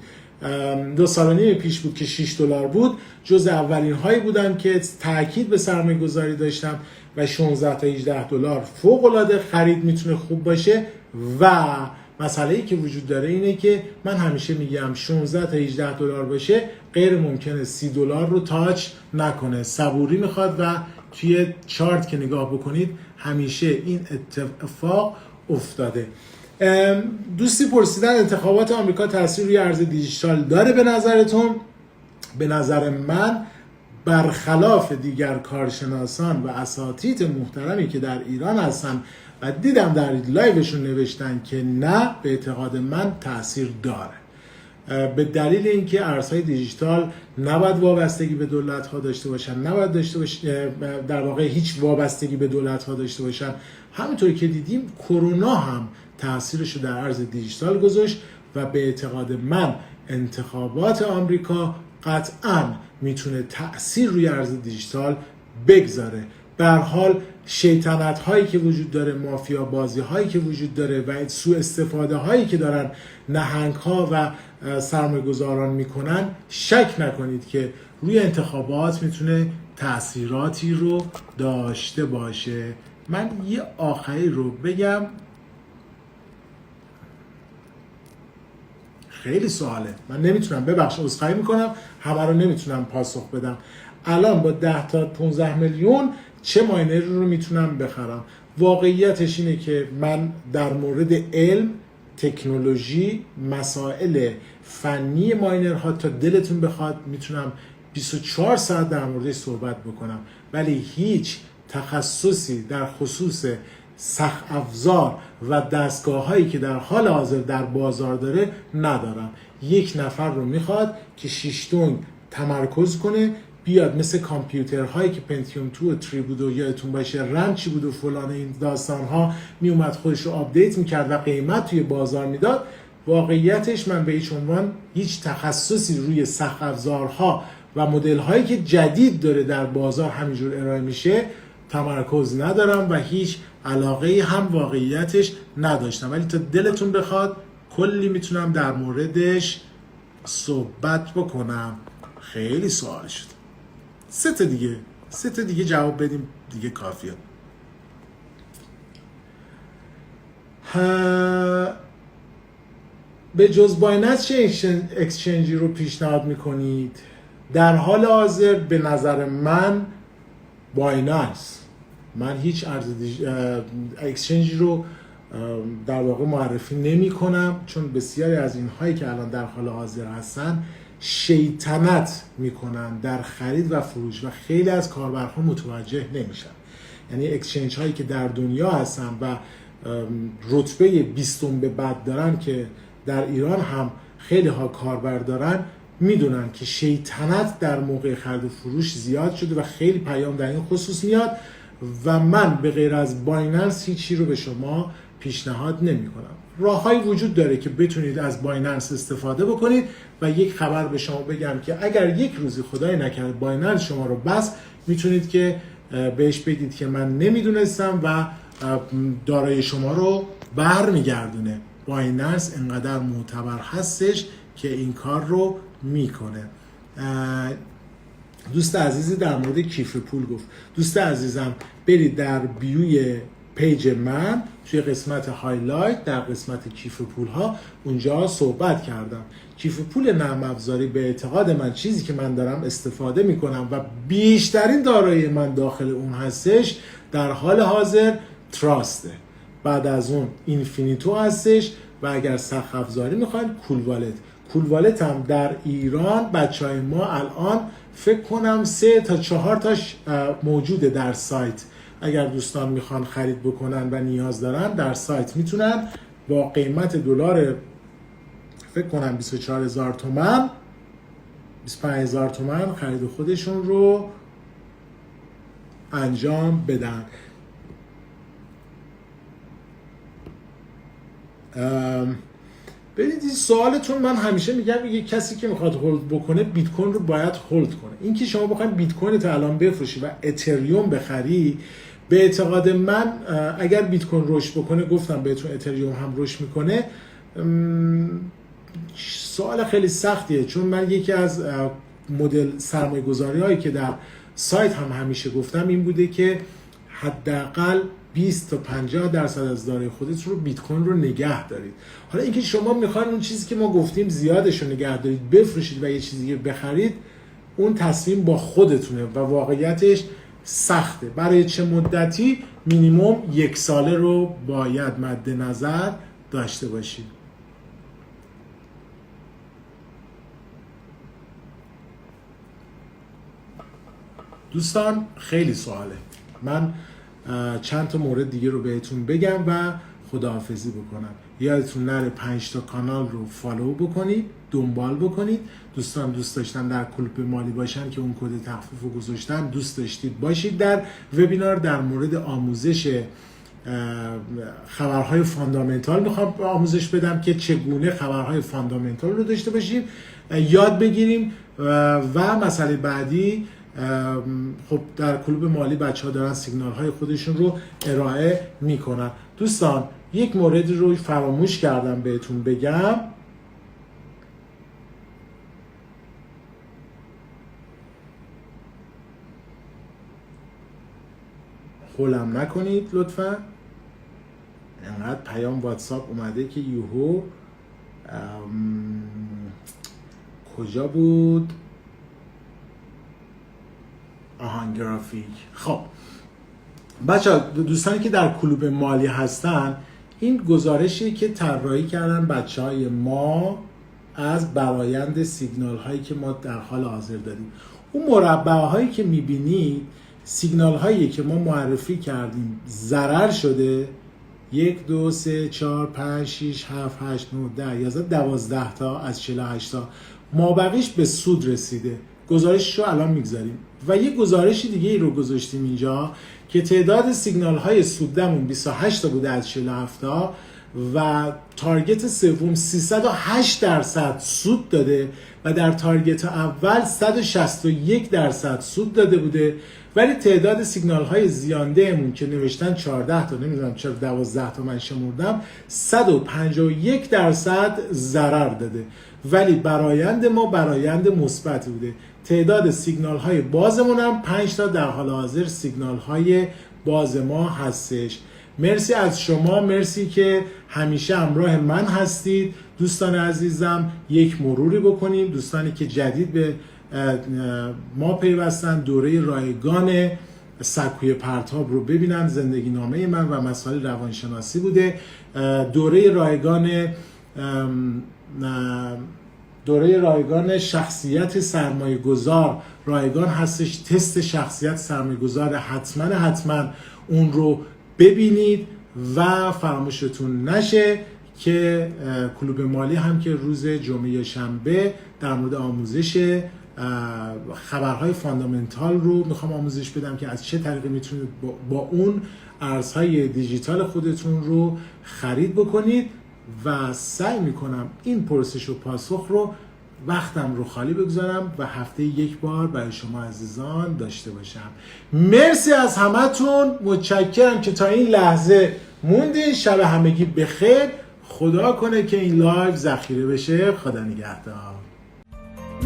2 سال و نیم پیش بود که $6 بود، جز اولین هایی بودم که تاکید به سرمایه گذاری داشتم و 16 تا 18 دلار فوق العاده خرید میتونه خوب باشه. و مسئله‌ای که وجود داره اینه که من همیشه میگم 16 تا 18 دلار باشه، غیر ممکنه $30 رو تاچ نکنه. صبوری میخواد و توی چارت که نگاه بکنید همیشه این اتفاق افتاده. دوستی پرسیدن انتخابات آمریکا تاثیر روی ارز دیجیتال داره به نظرتون؟ به نظر من برخلاف دیگر کارشناسان و اساتید محترمی که در ایران هستن و دیدم در لایوشون نوشتن که نه، به اعتقاد من تاثیر داره. به دلیل اینکه ارزهای دیجیتال نباید وابستگی به دولت ها داشته باشن، نباید داشته باشن، در واقع هیچ وابستگی به دولت ها داشته باشن. همینطوری که دیدیم کرونا هم تاثیرش رو در ارز دیجیتال گذاشت و به اعتقاد من انتخابات آمریکا قطعاً میتونه تأثیر روی ارز دیجیتال بگذاره. به هر حال شیطنت هایی که وجود داره، مافیا بازی هایی که وجود داره و سوء استفاده هایی که دارن نهنگ ها و سرمایه‌گذاران میکنن، شک نکنید که روی انتخابات میتونه تأثیراتی رو داشته باشه. من یه آخری رو بگم، خیلی سواله، من نمیتونم، ببخشید عذرخواهی میکنم، همه رو نمیتونم پاسخ بدم. الان با 10 تا 15 میلیون چه ماینری رو میتونم بخرم؟ واقعیتش اینه که من در مورد علم، تکنولوژی، مسائل فنی ماینرها تا دلتون بخواد میتونم 24 ساعت در موردش صحبت بکنم، ولی هیچ تخصصی در خصوص سخت افزار و دستگاه هایی که در حال حاضر در بازار داره ندارم. یک نفر رو میخواد که 6 دنگ تمرکز کنه، بیاد مثل کامپیوترهایی که پنتیوم 2 و 3 بود و یادتون باشه رم چی بود و فلان، این داستان ها میومد خودش رو آپدیت میکرد و قیمت توی بازار میداد. واقعیتش من به هیچ عنوان هیچ تخصصی روی سخت افزارها و مدل هایی که جدید داره در بازار همینجور ارائه میشه تمرکز ندارم و هیچ علاقه هم واقعیتش نداشتم، ولی تا دلتون بخواد کلی میتونم در موردش صحبت بکنم. خیلی سوال شد، 3 تا دیگه جواب بدیم دیگه کافیه. به جز بایننس چه اکسچنجی رو پیشنهاد میکنید؟ در حال حاضر به نظر من بایننس. من هیچ اکسچنجی رو در واقع معرفی نمی کنم، چون بسیاری از اینهایی که الان در حال حاضر هستن شیطنت میکنن در خرید و فروش و خیلی از کاربرها متوجه نمیشن. یعنی اکسچنج هایی که در دنیا هستن و رتبه 20 به بعد دارن که در ایران هم خیلی ها کاربر دارن، میدونن که شیطنت در موقع خرید و فروش زیاد شده و خیلی پیام در این خصوص میاد و من به غیر از بایننس هیچی رو به شما پیشنهاد نمی کنم. راههایی وجود داره که بتونید از بایننس استفاده بکنید و یک خبر به شما بگم که اگر یک روزی خدای نکرد بایننس شما رو بس، میتونید که بهش بگید که من نمیدونستم و دارایی شما رو برمیگردونه. بایننس انقدر معتبر هستش که این کار رو میکنه. دوست عزیزی در مورد کیف پول گفت. دوست عزیزم برید در بیوی پیج من توی قسمت هایلایت در قسمت کیف پول ها اونجا صحبت کردم. کیف پول نرم افزاری به اعتقاد من چیزی که من دارم استفاده میکنم و بیشترین دارایی من داخل اون هستش در حال حاضر تراسته، بعد از اون اینفینیتو هستش و اگر سخت افزاری میخواین کول والت هم در ایران بچهای ما الان فکر کنم 3 تا 4 تاش موجوده در سایت. اگر دوستان میخوان خرید بکنن و نیاز دارن در سایت میتونن با قیمت دلار فکر کنم 24,000 تومان 25,000 تومان خرید خودشون رو انجام بدن. ببینید این سوالتون، من همیشه میگم یه کسی که میخواد هولد بکنه بیت کوین رو باید هولد کنه. این که شما بخواید بیت کوین رو الان بفروشی و اتریوم بخری، به اعتقاد من اگر بیت کوین رشد بکنه، گفتم بهتون اتریوم هم رشد میکنه، سوال خیلی سختیه، چون من یکی از مدل سرمایه گذاری هایی که در سایت هم همیشه گفتم این بوده که حداقل 20 تا 50% از دارایی خودتون رو بیت کوین رو نگه دارید. حالا اینکه شما میخواین اون چیزی که ما گفتیم زیادش رو نگه دارید بفروشید و یه چیزی بخرید، اون تصمیم با خودتونه و واقعیتش سخته. برای چه مدتی؟ مینیمم 1 ساله رو باید مد نظر داشته باشید. دوستان خیلی سواله، من چند تا مورد دیگه رو بهتون بگم و خداحافظی بکنم. یادتون نره 5 تا کانال رو فالو بکنید، دنبال بکنید. دوستان دوست داشتن در کلوپ مالی باشن که اون کد تخفیف رو گذاشتن، دوست داشتید باشید در وبینار در مورد آموزش خبرهای فاندامنتال میخوام آموزش بدم که چگونه خبرهای فاندامنتال رو داشته باشیم، یاد بگیریم و مسئله بعدی خب در کلوب مالی بچه ها دارن سیگنال های خودشون رو ارائه میکنن. دوستان یک مورد رو فراموش کردم بهتون بگم، هولم نکنید لطفا. انقدر پیام واتساپ اومده که یوهو کجا بود؟ گرافیک. خب بچه دوستانی که در کلوب مالی هستن، این گزارشی که طراحی کردن بچه های ما از برآیند سیگنال هایی که ما در حال حاضر داریم. اون مربع هایی که میبینید سیگنال هایی که ما معرفی کردیم ضرر شده، 1 2 3 4 5 6 7 8 9 10 11 12 تا از 48 تا، مابقیش به سود رسیده. گزارشش رو الان میگذاریم و یه گزارش دیگه ای رو گذاشتیم اینجا که تعداد سیگنال های سودمون 28 تا بوده از 47 تا و تارگت سوم 308% سود داده و در تارگت اول 161% سود داده بوده، ولی تعداد سیگنال های زیاندهمون که نوشتن 14 تا، نمیدونم چرا 12 تا من شمردم، 151% ضرر داده، ولی برآیند ما برآیند مثبت بوده. تعداد سیگنال های بازمون هم 5 تا در حال حاضر سیگنال های باز ما هستش. مرسی از شما، مرسی که همیشه همراه من هستید. دوستان عزیزم یک مروری بکنیم، دوستانی که جدید به ما پیوستن، دوره رایگان سکوی پرتاب رو ببینن، زندگی نامه من و مسائل روانشناسی بوده. دوره رایگان شخصیت سرمایه گذار رایگان هستش. تست شخصیت سرمایه گذار حتما اون رو ببینید و فراموشتون نشه که کلوب مالی هم که روز جمعه شنبه در مورد آموزش خبرهای فاندامنتال رو میخوام آموزش بدم که از چه طریقی میتونید با اون ارزهای دیجیتال خودتون رو خرید بکنید و سعی میکنم این پرسش و پاسخ رو وقتم رو خالی بگذارم و هفته یک بار برای شما عزیزان داشته باشم. مرسی از همتون، متشکرم که تا این لحظه موندین. شب همگی بخیر. خدا کنه که این لایو ذخیره بشه. خدا نگهدار.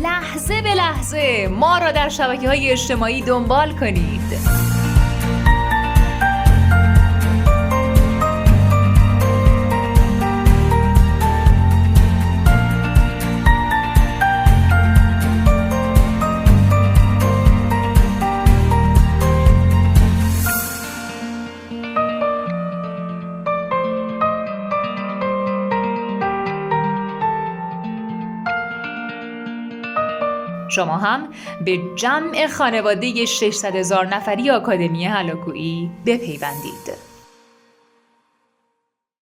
لحظه به لحظه ما را در شبکه‌های اجتماعی دنبال کنید. شما هم به جمع خانواده 600,000 نفری آکادمی هالاکویی بپیوندید.